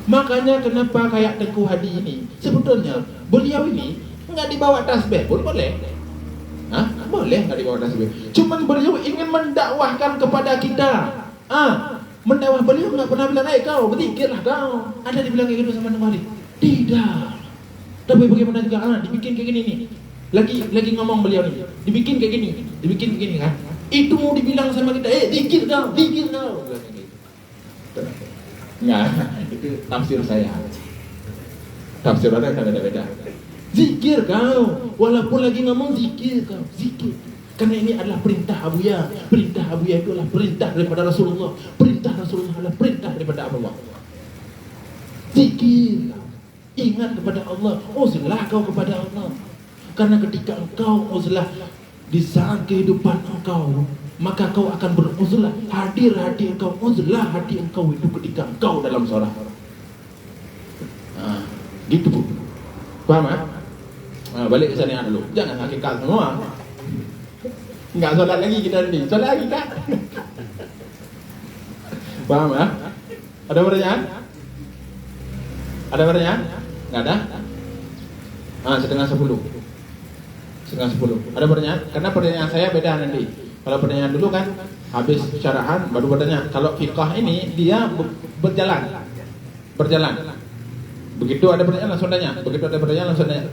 Makanya kenapa kayak Tengku Hadi ini, sebetulnya beliau ini nggak dibawa tasbih pun boleh. Boleh nggak dibawa tasbih. Cuman beliau ingin mendakwahkan kepada kita. Mendakwah, beliau nggak pernah bilang, kau berzikirlah kau. Ada dibilang kayak gitu sama Tengku Hadi? Tidak. Tapi bagaimana juga dibikin kayak gini nih. Lagi ngomong beliau nih, dibikin kayak gini kan. Itu mau dibilang sama kita, zikir kau. Enggak, itu tafsir saya. Tafsir orang kan beda-beda. Zikir kau, walaupun lagi ngomong zikir kau, zikir. Karena ini adalah perintah Abuya. Perintah Abuya itu adalah perintah daripada Rasulullah. Perintah Rasulullah adalah perintah daripada Allah. Zikir, ingat kepada Allah. Uzlah kau kepada Allah. Karena ketika engkau uzlah di saat kehidupan engkau, maka kau akan beruzlah, hadir hati engkau, uzlah hati engkau itu ketika engkau dalam sholat. Gitu Bu. Paham ya? Balik ke sana dulu. Jangan hakikat semua. Enggak sholat lagi kita nanti. Sholat lagi kan? Paham ya? Ada pertanyaan? Ada pertanyaan? Enggak ada? Setengah 10. Ada pertanyaan? Karena pertanyaan saya beda nanti. Kalau pertanyaan dulu kan habis syarahan baru bertanya. Kalau fiqh ini dia berjalan. Begitu ada pertanyaan langsung tanya.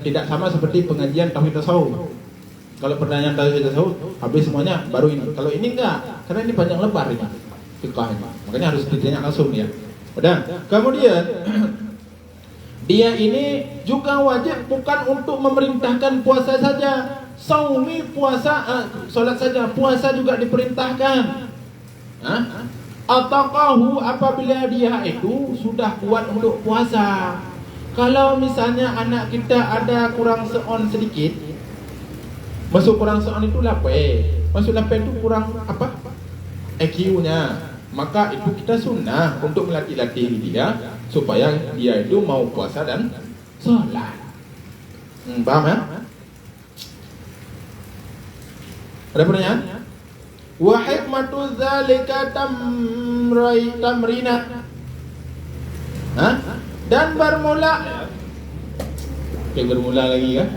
Tidak sama seperti pengajian tauhid tasawuf. Kalau pertanyaan tauhid tasawuf habis semuanya baru ini. Kalau ini enggak, karena ini panjang lebar ini fiqh ini. Makanya harus ditanya langsung ya. Udah. Kemudian dia ini juga wajib bukan untuk memerintahkan puasa saja. Saumi puasa, solat saja, puasa juga diperintahkan. Ataqahu apabila dia itu sudah kuat untuk puasa. Kalau misalnya anak kita ada kurang seon sedikit, masuk kurang seon itu lape. Masuk lape itu kurang apa? EQ-nya. Maka itu kita sunnah untuk melatih-latih dia supaya dia itu mau puasa dan sholat. Paham ya? Ada pertanyaan? Wa hikmatu dzalika tamrina. Dan bermula lagi kan?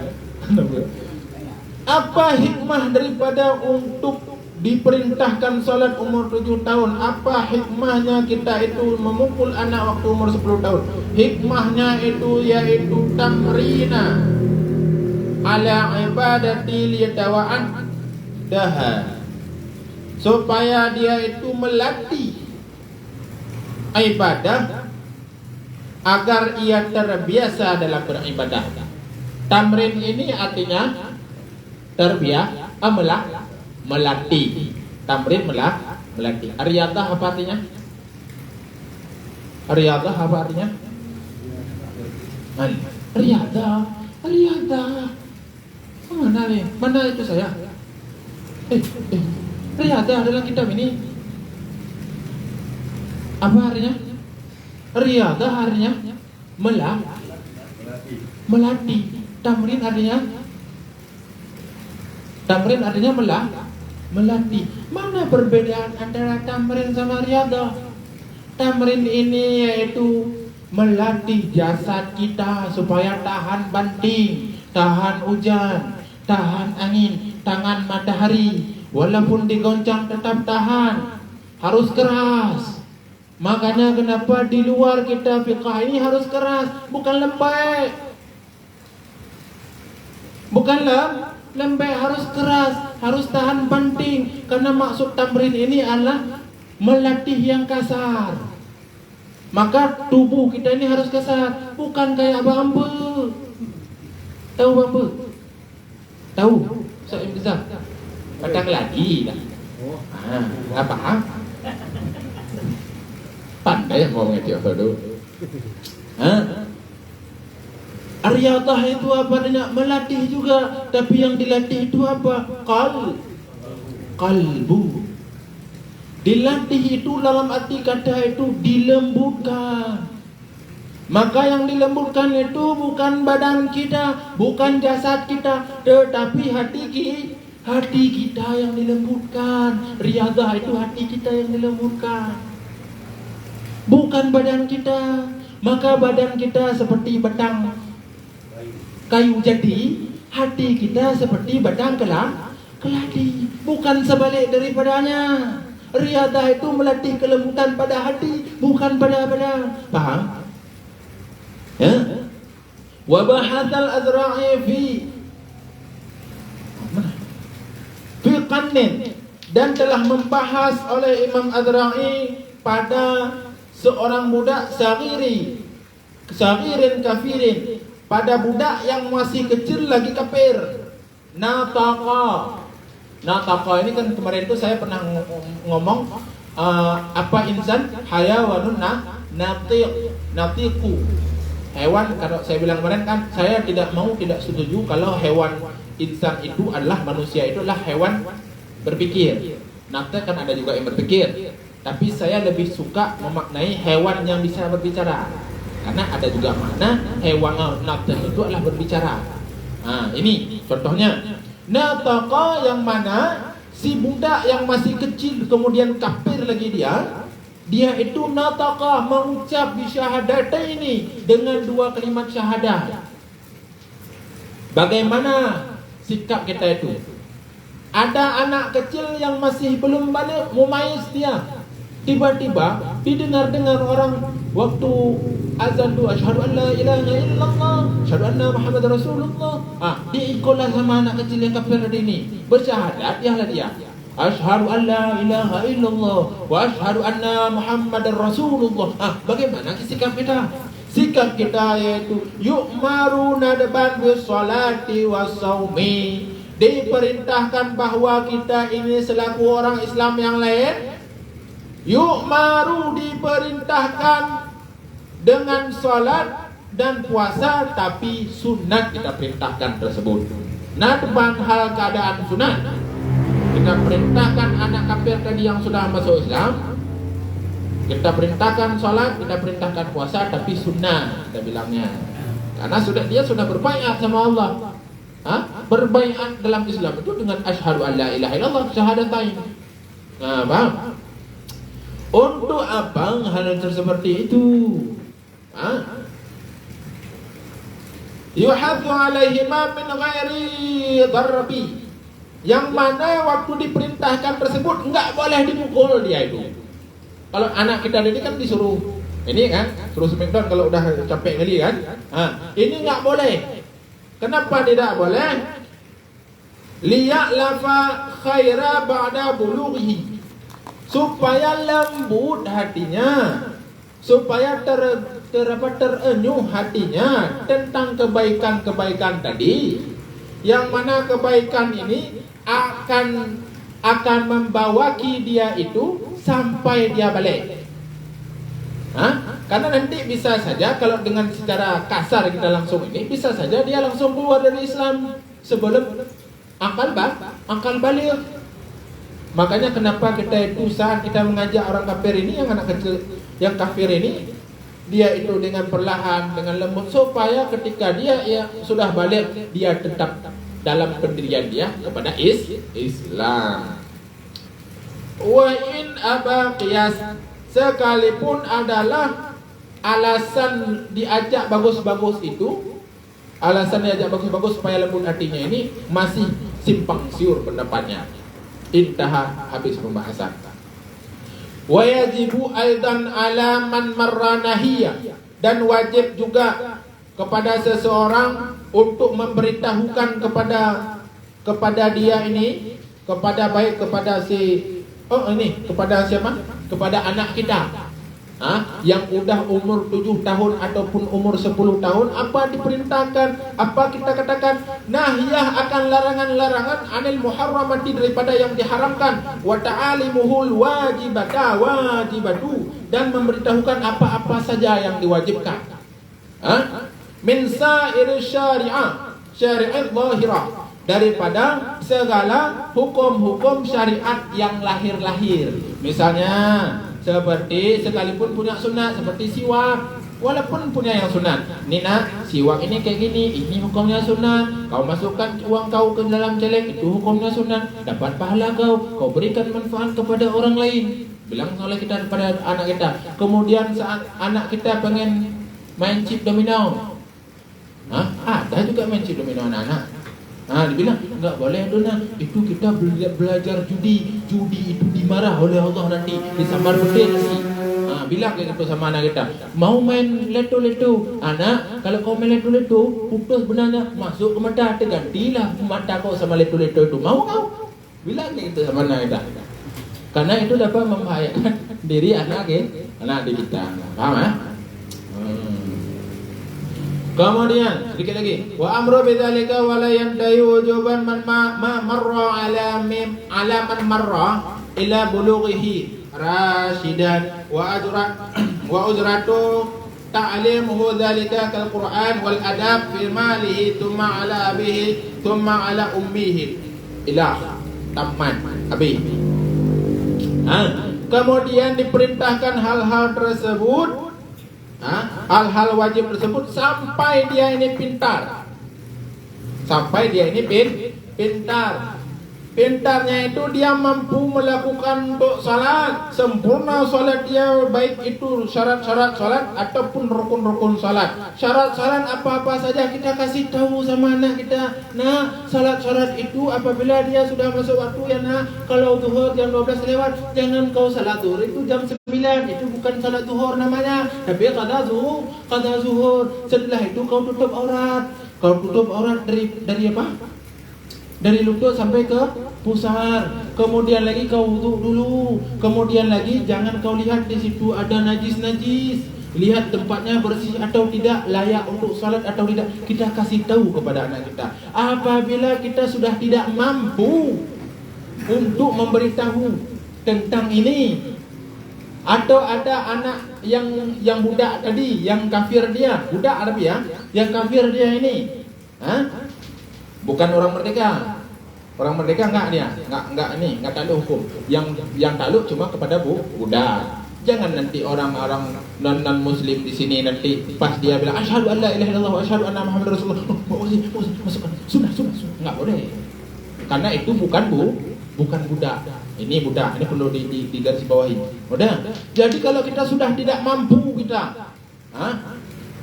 Apa hikmah daripada untuk diperintahkan salat umur 7 tahun? Apa hikmahnya kita itu memukul anak waktu umur 10 tahun? Hikmahnya itu yaitu tamrina ala ibadati liyatawa'an daha, supaya dia itu melatih ibadah agar ia terbiasa dalam beribadah. Tamrin ini artinya terbiasa, melatih. Tamrin melatih. Riyadah apa artinya? Riyadah apa artinya? Riyadah. Mana nih? Mana itu saya? Riyadah dalam kitab ini apa artinya? Riyadah artinya melatih. Tamrin artinya melatih. Mana perbedaan antara tamrin sama riyadah? Tamrin ini yaitu melatih jasad kita supaya tahan banting, tahan hujan, tahan angin, tangan matahari. Walaupun digoncang tetap tahan, harus keras. Makanya kenapa di luar kita fiqah ini harus keras, bukan lembek. Bukanlah lembek, harus keras, harus tahan banting. Karena maksud tamrin ini adalah melatih yang kasar. Maka tubuh kita ini harus kasar, bukan kayak bambu. Tahu bambu? Tahu? Soal besar. Padang lagi dah. Apa? Pandai ngomongnya dia dulu. Riyadah itu apa artinya? Melatih juga. Tapi yang dilatih itu apa? Qalbu. Dilatih itu dalam arti kata itu dilembutkan. Maka yang dilembutkan itu bukan badan kita, bukan jasad kita, tetapi hati kita yang dilembutkan. Riyadah itu hati kita yang dilembutkan, bukan badan kita. Maka badan kita seperti batang kayu jati, hati kita seperti batang keladi, bukan sebalik daripadanya. Riyadah itu melatih kelembutan pada hati, bukan pada badan. Paham? Ya. Wa bahatsal azra'i fi qanin, dan telah membahas oleh Imam Azra'i pada seorang budak sagirin kafirin, pada budak yang masih kecil lagi kafir. Nataqa ini kan kemarin itu saya pernah ngomong apa insan hayawanun natiqu. Hewan, kalau saya bilang kemarin kan saya tidak setuju kalau hewan insan itu adalah manusia, itu adalah hewan berpikir. Nate kan ada juga yang berpikir, tapi saya lebih suka memaknai hewan yang bisa berbicara, karena ada juga makna hewan nate itu adalah berbicara. Ini contohnya nataqa, yang mana si budak yang masih kecil kemudian kafir lagi dia itu nataqa, mengucap bisyahadataini, dengan 2 kalimat syahadah. Bagaimana sikap kita itu? Ada anak kecil yang masih belum balik, mumayyiz dia. Tiba-tiba didengar orang waktu azan tu asyhadu an la ilaha illallah, asyhadu anna Muhammadar Rasulullah. Diikutlah sama anak kecil yang kafir tadi ini. Bersyahadat dia. Asyhadu an la ilaha illallah wa asyhadu anna Muhammadar Rasulullah. Bagaimana sikap kita? Sikap kita yaitu yu'maruna bis salati was saumi, diperintahkan bahwa kita ini selaku orang Islam yang lain, yu'maru, diperintahkan dengan salat dan puasa, tapi sunat kita perintahkan tersebut. Nadban hal keadaan sunat. Kita perintahkan anak kafir tadi yang sudah masuk Islam, kita perintahkan salat, kita perintahkan puasa, tapi sunnah kita bilangnya. Karena dia sudah berbaiat sama Allah. Berbaiat dalam Islam itu dengan asyhadu an la ilaha illallah, syahadatain. Nah, paham? Untuk apa hal seperti itu? Yuhadzu alaihima min ghairi darbi. Yang mana waktu diperintahkan tersebut enggak boleh dipukul dia itu. Kalau anak kita ini kan disuruh ini kan, suruh smackdown kalau udah capek kali kan. Ini enggak boleh. Kenapa tidak boleh? Liya'lafa khaira ba'da bulughihi. Supaya lembut hatinya, supaya terenyuh hatinya tentang kebaikan-kebaikan tadi, yang mana kebaikan ini akan membawaki dia itu sampai dia balik. Karena nanti bisa saja kalau dengan secara kasar kita langsung ini, bisa saja dia langsung keluar dari Islam sebelum akal balik. Makanya kenapa kita itu saat kita mengajak orang kafir ini, yang anak kecil yang kafir ini, dia itu dengan perlahan, dengan lembut, supaya ketika dia sudah balik, dia tetap dalam pendirian dia kepada Islam. Wa in aba qiyas, sekalipun adalah alasan diajak bagus-bagus itu, alasan diajak bagus-bagus supaya lembut hatinya ini masih simpang siur pendapatnya. Intaha, habis pembahasan. Wa yajibu aidan ala man marra nahiyya, dan wajib juga kepada seseorang untuk memberitahukan kepada dia ini, kepada siapa? Kepada anak kita. Yang udah umur 7 tahun ataupun umur 10 tahun, apa diperintahkan, apa kita katakan nahyah akan larangan-larangan, anil muharramati, daripada yang diharamkan, wa ta'alimuhul wajibatu, dan memberitahukan apa-apa saja yang diwajibkan. Min sa'ir syari'ah zahirah, daripada segala hukum-hukum syariat yang lahir-lahir. Misalnya seperti sekalipun punya sunat, seperti siwak, walaupun punya yang sunat. Nina, siwak ini kayak gini, ini hukumnya sunat. Kau masukkan uang kau ke dalam celeng, itu hukumnya sunat. Dapat pahala kau berikan manfaat kepada orang lain. Bilang oleh kita kepada anak kita. Kemudian saat anak kita pengen main chip domino, ada juga main chip domino anak-anak. Dibilang enggak boleh dona, itu kita belajar judi itu dimarah oleh Allah nanti, disambar pedih nanti. Bilang kayak gitu sama anak kita, mau main leto-leto, anak, kalau kau main leto-leto putus benarnya masuk ke mata, tergantilah mata kau sama leto-leto itu, mau kau? Bilang kayak gitu sama anak kita, karena itu dapat membahayakan diri anak kita. Paham? Kemudian sedikit lagi, wa amru bidzalika wa la yantahi wujuban man marra ala man marra ila bulughihi rasyidan wa ujratu ta'limuhu dzalika kal Qur'an wal adab fi malihi thumma ala abihi thumma ala ummihi ila taman abihi. Kemudian diperintahkan hal-hal tersebut, hal-hal wajib tersebut sampai dia ini pintar. Sampai dia ini pintar. Pintarnya itu dia mampu melakukan untuk salat, sempurna salat dia, baik itu syarat-syarat salat ataupun rukun-rukun salat. Syarat salat apa-apa saja kita kasih tahu sama anak kita. Nah, salat-salat itu apabila dia sudah masuk waktu ya, kalau zuhur jam 12 lewat, jangan kau salat zuhur itu jam 9, itu bukan salat zuhur namanya, tapi qada zuhur. Setelah itu kau tutup aurat. Kau tutup aurat dari apa? Dari lutut sampai ke pusar. Kemudian lagi kau wudhu dulu. Kemudian lagi jangan kau lihat di situ ada najis-najis. lihat tempatnya bersih atau tidak, layak untuk salat atau tidak, kita kasih tahu kepada anak kita. Apabila kita sudah tidak mampu untuk memberitahu tentang ini, atau ada anak yang budak tadi, yang kafir dia, budak Arab ya, yang kafir dia ini, bukan orang merdeka. Orang merdeka enggak dia, enggak takluk hukum. Yang takluk cuma kepada budak. Jangan nanti orang-orang non muslim di sini nanti pas dia bilang asyhadu an la ilaha illallah wa asyhadu anna muhammadar rasulullah, masukkan. Sunnah. Enggak boleh. Karena itu bukan budak. Ini budak, ini perlu digarisbawahi. Udah. Jadi kalau kita sudah tidak mampu kita,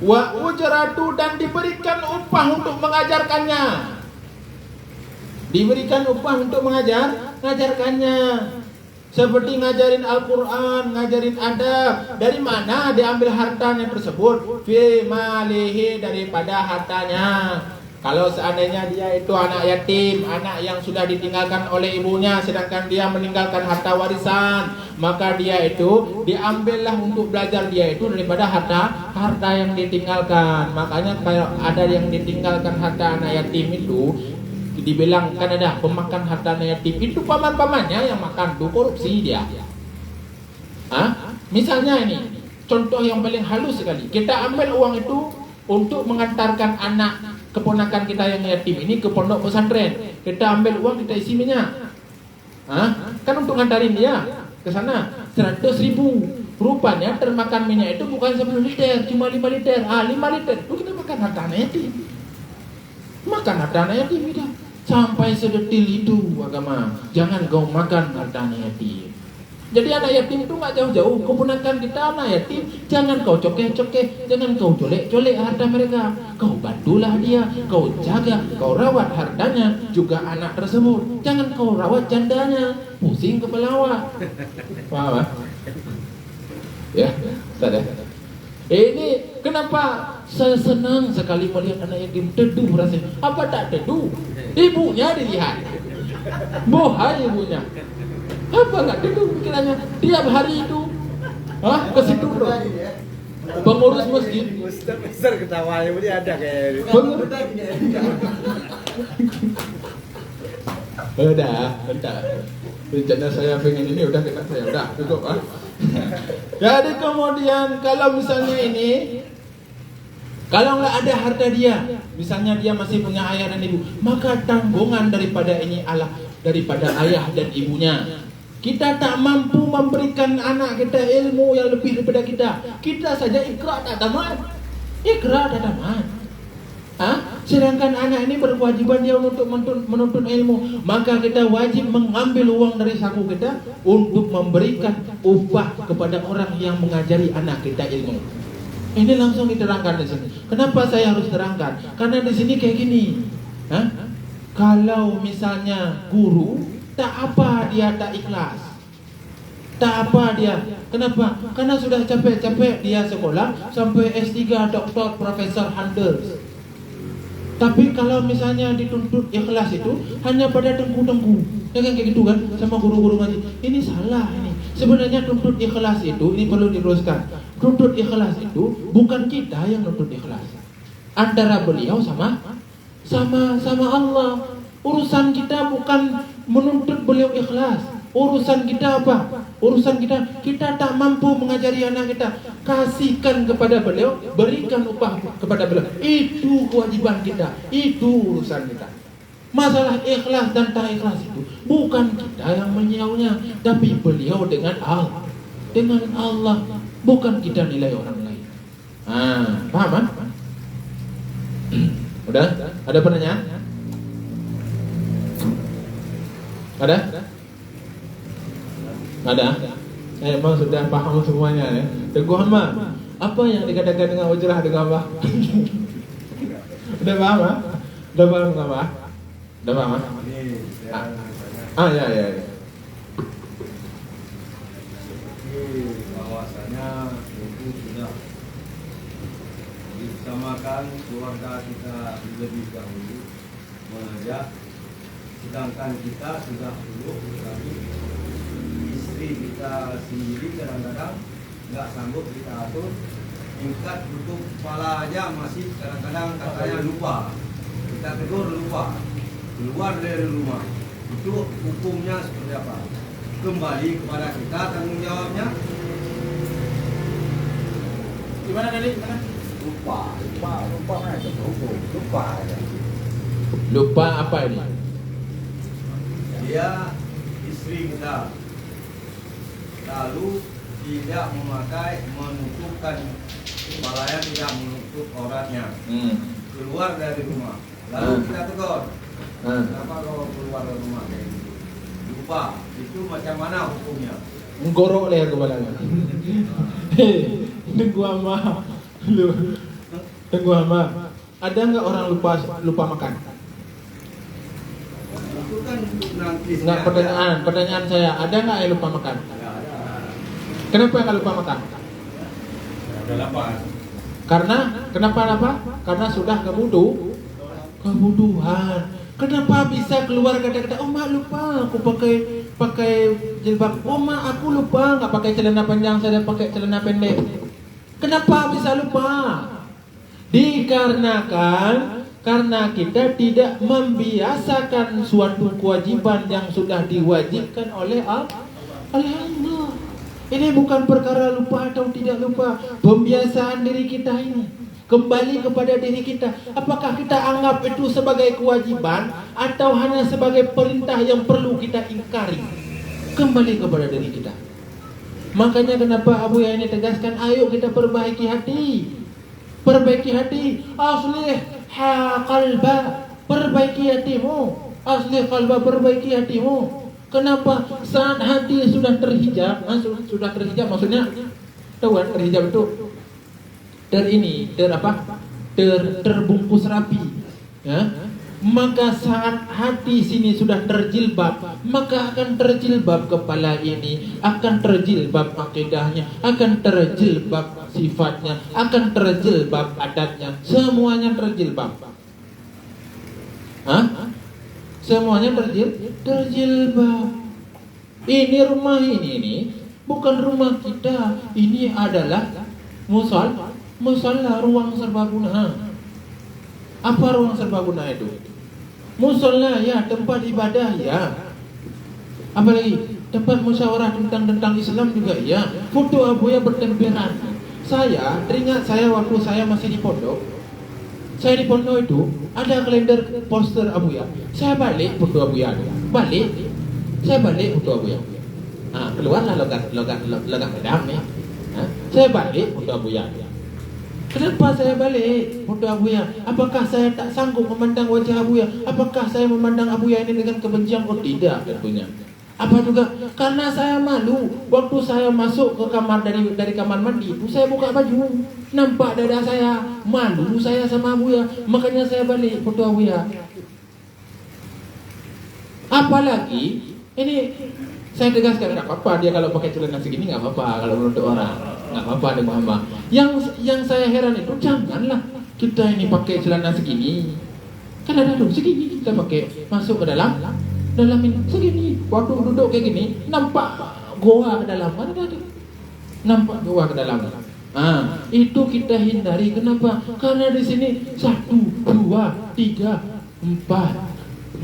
wa ujratu, dan diberikan upah untuk mengajarkannya. Diberikan upah untuk mengajarkannya. Seperti ngajarin Al-Quran, ngajarin adab. Dari mana diambil hartanya tersebut? Fi malihi, daripada hartanya. Kalau seandainya dia itu anak yatim, anak yang sudah ditinggalkan oleh ibunya, sedangkan dia meninggalkan harta warisan, maka dia itu diambillah untuk belajar dia itu daripada harta yang ditinggalkan. Makanya kalau ada yang ditinggalkan harta anak yatim itu, dibilang kan ada pemakan harta yatim, itu paman-pamannya yang makan, itu korupsi dia. Misalnya ini contoh yang paling halus sekali, kita ambil uang itu untuk mengantarkan anak keponakan kita yang yatim ini ke pondok pesantren. Kita ambil uang, kita isi minyak, kan untuk ngantarin dia ke sana 100.000. Rupanya termakan minyak itu bukan 10 liter, cuma 5 liter. 5 liter itu kita makan harta anak yatim. Makan harta anak yatim kita. Sampai sedetil itu agama. Jangan kau makan harta anak yatim. Jadi anak yatim itu gak jauh-jauh. Keponakan kita anak yatim, jangan kau cokeh-cokeh, jangan kau colek-colek harta mereka. Kau bantulah dia, kau jaga, kau rawat hartanya, juga anak tersebut. Jangan kau rawat jandanya, pusing kepala awak. Paham? Ya, sudah. Ini kenapa saya senang sekali melihat anak yatim teduh rasanya. Apa tak teduh? Ibunya dilihat. Bohai ibunya. Apa enggak teduh pikirannya? Tiap hari itu ke situ bro. Pengurus masjid. Ustaz besar ketawanya, ini ada kayak Pengurus. Udah. Rencana saya pengen ini udah kena saya. Udah cukup Jadi kemudian kalau misalnya ini, kalau nggak ada harta dia, misalnya dia masih punya ayah dan ibu, maka tanggungan daripada ini Allah, daripada ayah dan ibunya. Kita tak mampu memberikan anak kita ilmu yang lebih daripada kita. Kita saja ikrar tak tamat. Sedangkan anak ini berkewajiban dia untuk menuntut ilmu. Maka kita wajib mengambil uang dari saku kita untuk memberikan upah kepada orang yang mengajari anak kita ilmu. Ini langsung diterangkan di sini. Kenapa saya harus terangkan? Karena di sini kayak gini. Kalau misalnya guru, tak apa dia tak ikhlas. Tak apa dia. Kenapa? Karena sudah capek-capek dia sekolah sampai S3, doktor, profesor, Handels. Tapi kalau misalnya dituntut ikhlas itu hanya pada tengku-tengku, ya kan kayak gitu kan, sama guru-guru ngaji. Ini salah ini. Sebenarnya tuntut ikhlas itu, ini perlu diluruskan. Tuntut ikhlas itu bukan kita yang tuntut ikhlas. Antara beliau sama Allah. Urusan kita bukan menuntut beliau ikhlas. Urusan kita apa? Urusan kita tak mampu mengajari anak kita, kasihkan kepada beliau, berikan upah kepada beliau. Itu kewajiban kita, itu urusan kita. Masalah ikhlas dan tak ikhlas itu bukan kita yang menyiaunya, tapi beliau dengan Allah, bukan kita nilai orang lain. Paham kan? Udah? Ada pertanyaan? Ada? Emang sudah paham semuanya ya. Teguh Ahmad, apa yang dikatakan dengan ujrah dengan apa? Udah paham? Udah paham apa? Udah paham? Ya. Bahwasanya itu sudah disamakan keluarga kita lebih dahulu mengajak, sedangkan kita sudah dulu, tapi istri kita sendiri kadang-kadang nggak sanggup kita atur, tingkat tutup kepala aja masih kadang-kadang katanya lupa. Kita tegur lupa, keluar dari rumah. Itu hukumnya seperti apa? Kembali kepada kita tanggung jawabnya. Gimana tadi? Gimana? Lupa mana itu hukum. Lupa aja. Lupa apa ini? Dia istri kita lalu tidak memakai menutupkan kepalanya, tidak menutup auratnya, keluar dari rumah. Lalu kita tegur, kenapa kau keluar dari rumah kayak gitu? Lupa, itu macam mana hukumnya? Menggorok leher kepalanya. Tunggu ama, tunggu ama. Ada nggak orang lupa makan? Itu kan untuk nanti. Nggak, pertanyaan saya, ada nggak yang lupa makan? Kenapa nggak lupa makan? Udah lapar. Kenapa apa? Karena sudah kebutuhan. Kenapa bisa keluar kata-kata, oh mak lupa aku pakai jilbab, oh mak aku lupa nggak pakai celana panjang, saya pakai celana pendek. Kenapa bisa lupa? Dikarenakan karena kita tidak membiasakan suatu kewajiban yang sudah diwajibkan oleh Allah. Ini bukan perkara lupa atau tidak lupa, pembiasaan diri kita ini. Kembali kepada diri kita, apakah kita anggap itu sebagai kewajiban atau hanya sebagai perintah yang perlu kita ingkari? Kembali kepada diri kita. Makanya kenapa Abu Ya ini tegaskan, ayo kita perbaiki hati. Perbaiki hati, aslih qalba, perbaiki hatimu. Aslih qalba, perbaiki hatimu. Kenapa? Saat hati sudah terhijab, sudah terhijab maksudnya tahu kan terhijab itu terbungkus rapi, ya. Maka saat hati sini sudah terjilbab, maka akan terjilbab kepala ini, akan terjilbab akidahnya, akan terjilbab sifatnya, akan terjilbab adatnya, semuanya terjilbab. Semuanya terjilbab. Ini rumah ini bukan rumah kita, ini adalah musola, ruang serbaguna. Apa ruang serbaguna itu? Musola ya, tempat ibadah ya. Apalagi tempat musyawarah tentang Islam juga ya. Foto Abuya bertemperan. Saya teringat saya waktu saya masih di pondok. Saya di pondok itu ada kalender poster Abuya. Saya balik foto Abuya. Saya balik foto Abuya. Keluarlah logat pedang nih. Saya balik foto Abuya. Kenapa saya balik foto Abuya? Apakah saya tak sanggup memandang wajah Abuya? Apakah saya memandang Abuya ini dengan kebencian? Oh tidak tentunya. Apa juga? Karena saya malu. Waktu saya masuk ke kamar dari kamar mandi itu saya buka baju, nampak dada saya. Malu saya sama Abuya. Makanya saya balik foto Abuya. Apalagi ini saya tegaskan, nggak apa-apa dia kalau pakai celana segini, nggak apa-apa kalau menurut orang, nggak apa-apa ada Muhammad. Yang saya heran itu janganlah kita ini pakai celana segini. Kan ada tuh segini kita pakai masuk ke dalam ini segini. Waktu duduk kayak gini nampak goa ke dalam, ada. Nampak goa ke dalam. Itu kita hindari. Kenapa? Karena di sini 1, 2, 3, 4, 5,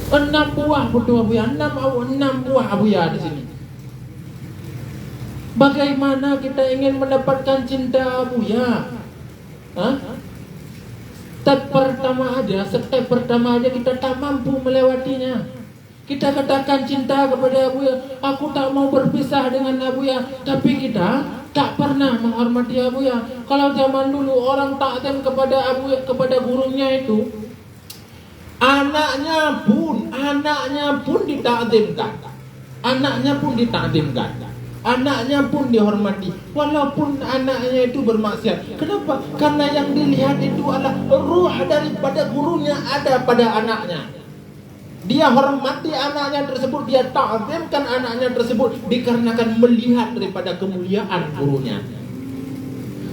6 buah foto Abuya, 6 buah Abuya di sini. Bagaimana kita ingin mendapatkan cinta Abuya? Step pertama aja kita tak mampu melewatinya. Kita katakan cinta kepada Abuya, aku tak mau berpisah dengan Abuya, tapi kita tak pernah menghormati Abuya. Kalau zaman dulu orang takzim kepada Abuya, kepada gurunya itu, anaknya pun ditakzimkan. Anaknya pun dihormati, walaupun anaknya itu bermaksiat. Kenapa? Karena yang dilihat itu adalah ruh daripada gurunya ada pada anaknya. Dia hormati anaknya tersebut, dia takzimkan anaknya tersebut dikarenakan melihat daripada kemuliaan gurunya.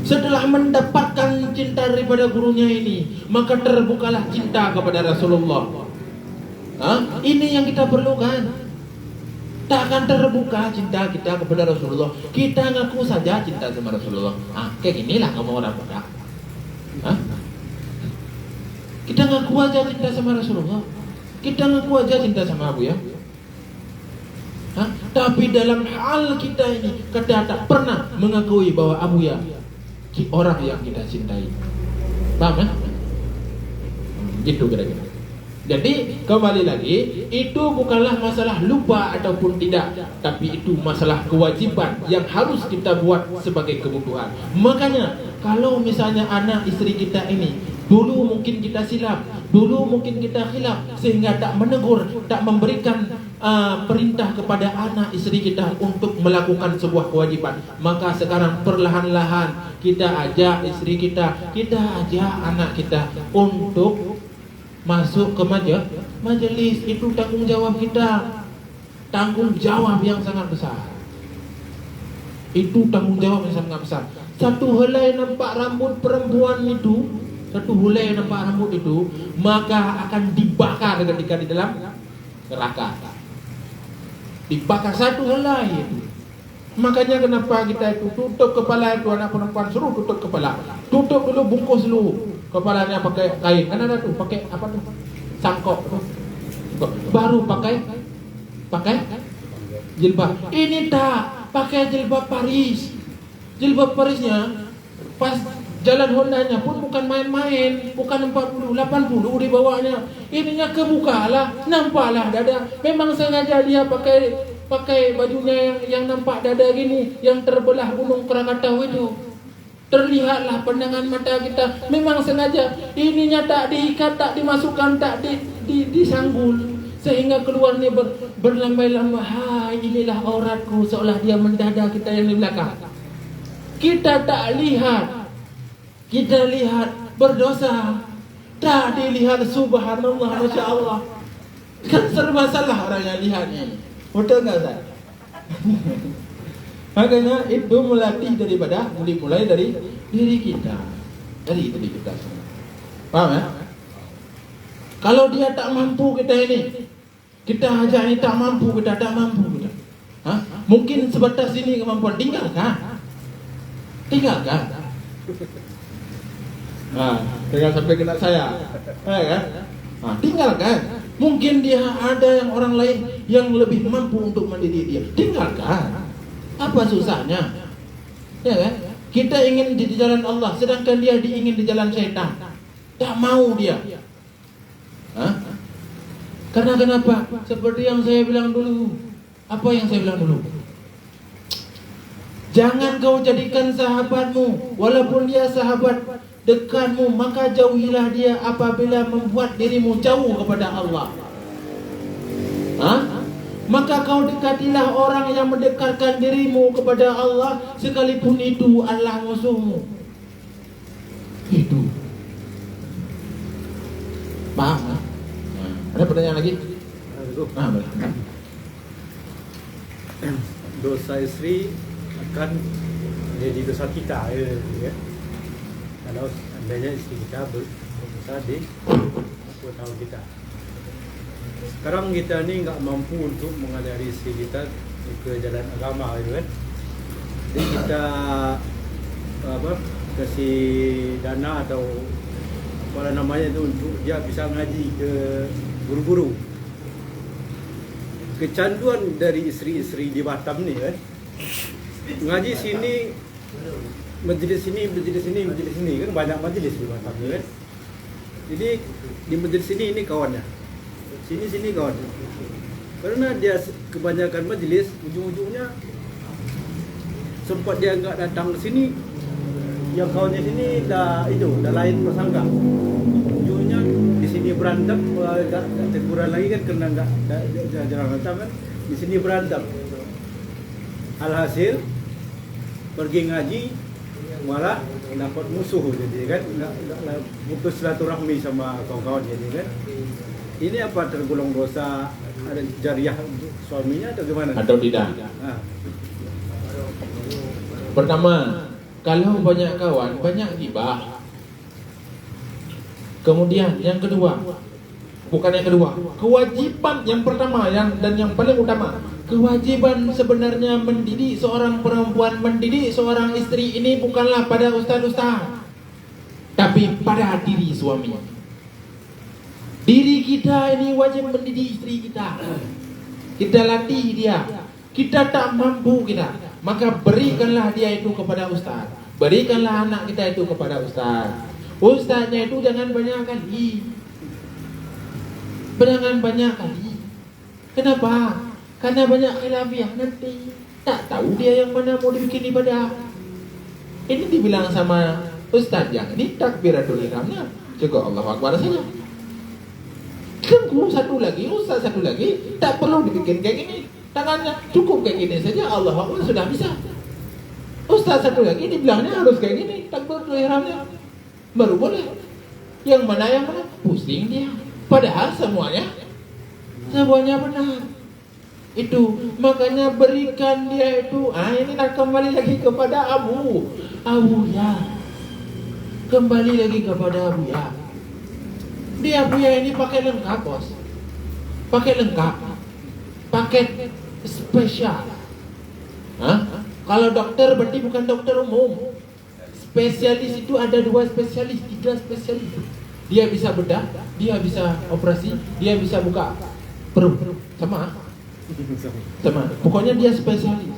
Setelah mendapatkan cinta daripada gurunya ini, maka terbukalah cinta kepada Rasulullah. Ini yang kita perlukan. takkan terbuka cinta kita kepada Rasulullah. Kita ngaku saja cinta sama Rasulullah. Kayak ginilah kamu orang muda. Kita ngaku aja cinta sama Rasulullah. Kita ngaku aja cinta sama Abu ya. Tapi dalam hal kita ini kita tak pernah mengakui bahwa Abu ya orang yang kita cintai. Paham ya? Gitu kira-kira. Jadi kembali lagi, itu bukanlah masalah lupa ataupun tidak, tapi itu masalah kewajiban yang harus kita buat sebagai kebutuhan. Makanya kalau misalnya anak istri kita ini dulu mungkin kita silap, dulu mungkin kita khilaf, sehingga tak menegur, tak memberikan perintah kepada anak istri kita untuk melakukan sebuah kewajiban, maka sekarang perlahan-lahan kita ajak istri kita ajak anak kita untuk masuk ke majelis. Itu tanggung jawab kita, tanggung jawab yang sangat besar. Itu tanggung jawab yang sangat besar. Satu helai nampak rambut perempuan itu, maka akan dibakar ketika di dalam neraka. Dibakar satu helai itu. Makanya kenapa kita itu tutup kepala itu, anak perempuan suruh tutup kepala. Tutup dulu, bungkus dulu kepalanya pakai kain. Kan ada tuh pakai apa tuh? Sangkok tuh. Baru pakai jilbab. Ini tak pakai jilbab Paris. Jilbab Parisnya pas jalan Hondanya pun bukan main-main, bukan 40, 80 dibawanya. Ininya kebukalah, nampaklah dada. Memang sengaja dia pakai bajunya yang nampak dada gini, yang terbelah gunung Krakatau itu. Terlihatlah pandangan mata kita. Memang sengaja. Ininya tak diikat, tak dimasukkan, tak disanggul, sehingga keluarnya berlambai-lambai. Hai, inilah auratku, seolah dia mendada kita yang di belakang. Kita tak lihat. Kita lihat berdosa, tak dilihat subhanallah, masya Allah. Kan serba salah orang yang lihatnya. Betul nggak Ustaz? Makanya itu melatih mulai dari diri kita, Paham ya? Kalau dia tak mampu kita aja ini tak mampu kita. Mungkin sebatas ini kemampuan, tinggalkan. Tinggal sampai kena saya, kan? Tinggalkan. Mungkin dia ada yang orang lain yang lebih mampu untuk mendidik dia. Tinggalkan. Apa susahnya? Ya kan? Kita ingin di jalan Allah, sedangkan dia ingin di jalan syaitan. Tak mau dia. Karena kenapa? Seperti yang saya bilang dulu. Apa yang saya bilang dulu? Jangan kau jadikan sahabatmu, walaupun dia sahabat dekatmu, maka jauhilah dia apabila membuat dirimu jauh kepada Allah. Maka kau dekatilah orang yang mendekatkan dirimu kepada Allah, sekalipun itu adalah musuhmu. Itu. Paham? Ada pertanyaan lagi? Dosa istri akan jadi dosa kita, ya. Kalau seandainya istri kita berdosa di tahun kita. Sekarang kita ni nggak mampu untuk mengajari istri kita ke jalan agama, gitu kan. Jadi kita kasih dana atau apa namanya itu untuk dia bisa ngaji ke guru-guru. Kecanduan dari istri-istri di Batam ni kan, ngaji sini, majlis sini kan, banyak majlis di Batam ni kan. Jadi di majlis ini kawannya, sini kawan. Karena dia kebanyakan majlis, ujung-ujungnya sempat dia enggak datang ke sini, yang kawannya sini dah lain prasangka. Ujungnya di sini berantem, enggak teguran lagi kan, karena enggak jarang datang kan. Di sini berantem. Alhasil pergi ngaji malah dapat musuh, jadi kan enggak putus silaturahmi sama kawan-kawan, jadi kan. Ini apa tergolong dosa ada jariah untuk suaminya atau gimana? Atau tidak? Pertama, kalau banyak kawan, banyak gibah. Kemudian yang kedua, kewajiban yang pertama dan yang paling utama, kewajiban sebenarnya mendidik seorang perempuan, mendidik seorang istri ini bukanlah pada ustaz-ustaz, tapi pada diri suami. Diri kita ini wajib mendidik istri kita. Kita latih dia. Kita tak mampu kita, maka berikanlah dia itu kepada ustaz. Berikanlah anak kita itu kepada ustaz. Ustaznya itu jangan banyak kali. Jangan banyak kali. Kenapa? Karena banyak khilafiyah nanti. Tak tahu dia yang mana mau dibikin ibadah. Ini dibilang sama ustaz yang ini takbiratul ihramnya juga Allahu Akbar saja. Kan guru satu lagi, ustaz satu lagi, tak perlu dibikin kayak gini. Tangannya cukup kayak gini saja, Allahu Akbar sudah bisa. Ustaz satu lagi dibilangnya harus kayak gini, takbiratul ihramnya baru boleh. Yang mana pusing dia. Padahal semuanya benar. Itu makanya berikan dia itu. Ini nak kembali lagi kepada Abu ya. Kembali lagi kepada Abu ya. Dia Abu ya ini pakai lengkap bos. Pakai lengkap. Paket spesial. Kalau dokter berarti bukan dokter umum. Spesialis itu ada 2 spesialis, 3 spesialis. Dia bisa bedah, dia bisa operasi, dia bisa buka perut. Sama. Pokoknya dia spesialis.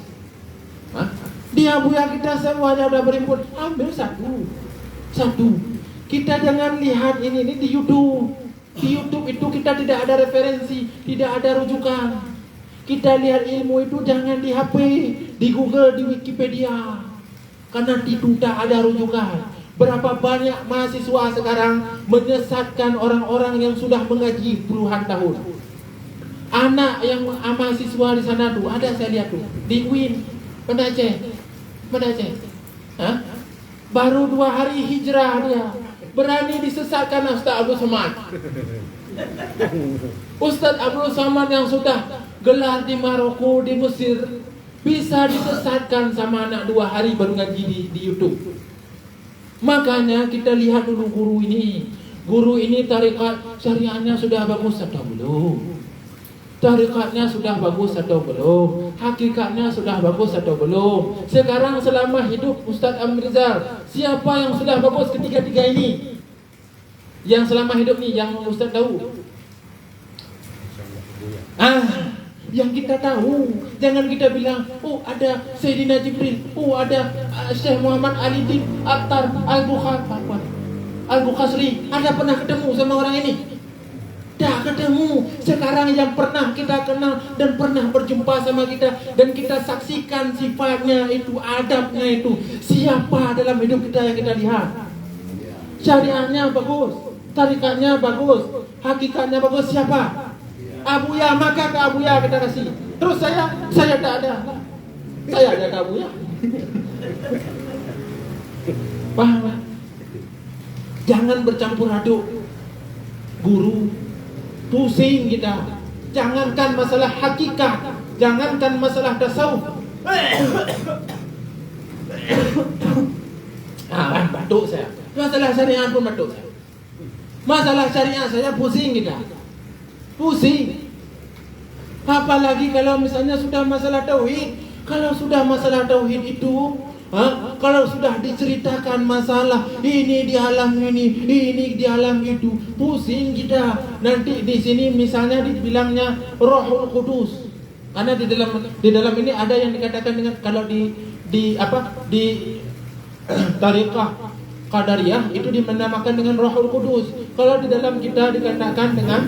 Dia buya kita semuanya udah berimpun. Ambil satu. Kita jangan lihat ini di YouTube. Di YouTube itu kita tidak ada referensi, tidak ada rujukan. Kita lihat ilmu itu jangan di HP, di Google, di Wikipedia. Karena tidak ada rujukan. Berapa banyak mahasiswa sekarang menyesatkan orang-orang yang sudah mengaji puluhan tahun. Anak yang mahasiswa di sana tuh ada, saya lihat tuh di UIN, Banda Aceh. Baru 2 hari hijrah dia berani disesatkan Ustaz Abdul Somad. Ustaz Abdul Somad yang sudah gelar di Maroko, di Mesir, bisa disesatkan sama anak 2 hari baru ngaji di YouTube. Makanya kita lihat dulu guru ini. Guru ini tarikat syariahnya sudah bagus atau belum? Tarikatnya sudah bagus atau belum? Hakikatnya sudah bagus atau belum? Sekarang selama hidup Ustaz Amrizal, siapa yang sudah bagus ketiga-tiga ini? Yang selama hidup nih, yang Ustaz tahu? Yang kita tahu. Jangan kita bilang, oh ada Sayyidina Jibril, oh ada Syekh Muhammad Ali bin Attar Al-Bukhari. Ada pernah ketemu sama orang ini? Tak ketemu. Sekarang yang pernah kita kenal dan pernah berjumpa sama kita dan kita saksikan sifatnya itu, adabnya itu, siapa dalam hidup kita yang kita lihat. Syariahnya bagus, tarikatnya bagus, hakikatnya bagus, siapa? Abu ya, maka ke Abu ya kita kasih. Terus saya tak ada. Saya ada ke Abu ya. Paham? Jangan bercampur aduk. Guru pusing kita. Jangankan masalah hakikat, jangankan masalah tasawuf. Batuk saya. Masalah syariah pun batuk saya. Masalah syariah saya pusing kita. Pusing. Apalagi kalau misalnya sudah masalah tauhid. Kalau sudah masalah tauhid itu, kalau sudah diceritakan masalah ini di alam ini di alam itu, pusing kita. Nanti di sini misalnya dibilangnya Rohul Kudus. Karena di dalam ini ada yang dikatakan dengan, kalau di Tariqah Qadariyah itu dinamakan dengan Rohul Kudus. Kalau di dalam kita dikatakan dengan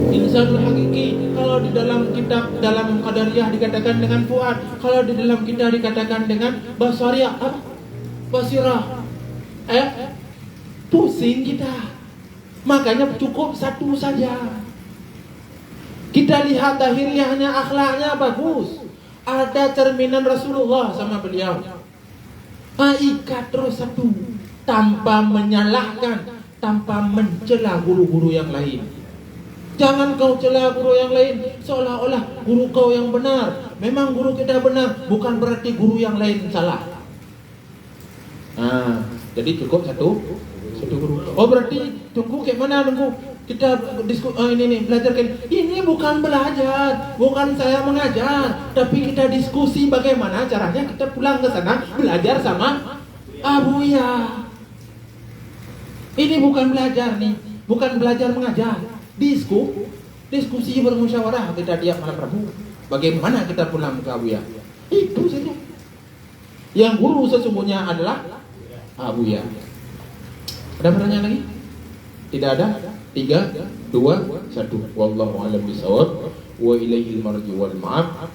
Insanul Hakiki. Kalau di dalam kitab dalam Qadariyah dikatakan dengan Fuad. Kalau di dalam kita dikatakan dengan Basirah. Pusing kita. Makanya cukup satu saja. Kita lihat lahiriahnya, akhlaknya bagus. Ada cerminan Rasulullah sama beliau. Ikat terus satu, tanpa menyalahkan, tanpa mencela guru-guru yang lain. Jangan kau cela guru yang lain seolah-olah guru kau yang benar. Memang guru kita benar, bukan berarti guru yang lain salah. Jadi cukup satu guru. Oh berarti tunggu kayak mana nunggu? Kita ini belajar kan. Ini bukan belajar, bukan saya mengajar, tapi kita diskusi bagaimana caranya kita pulang ke sana belajar sama Abuya. Ini bukan belajar nih, bukan belajar mengajar. Diskusi bermusyawarah kita tiap malam Rabu. Bagaimana kita pulang ke Abuya? Itu saja. Yang guru sesungguhnya adalah Abuya. Ada pertanyaan lagi? Tidak ada? 3, 2, 1. Wallahu a'lam bishawab. Wa ilaihil marji wal ma'ab.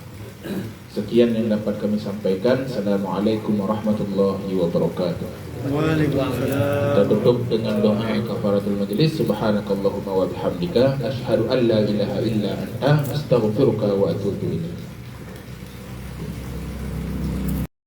Sekian yang dapat kami sampaikan. Assalamualaikum warahmatullahi wabarakatuh. Waalaikumsalam. Kita tutup dengan doa kafaratul majlis. Subhanakallahumma wa bihamdika asyhadu an la ilaha illa anta astaghfiruka wa atubu ilaik.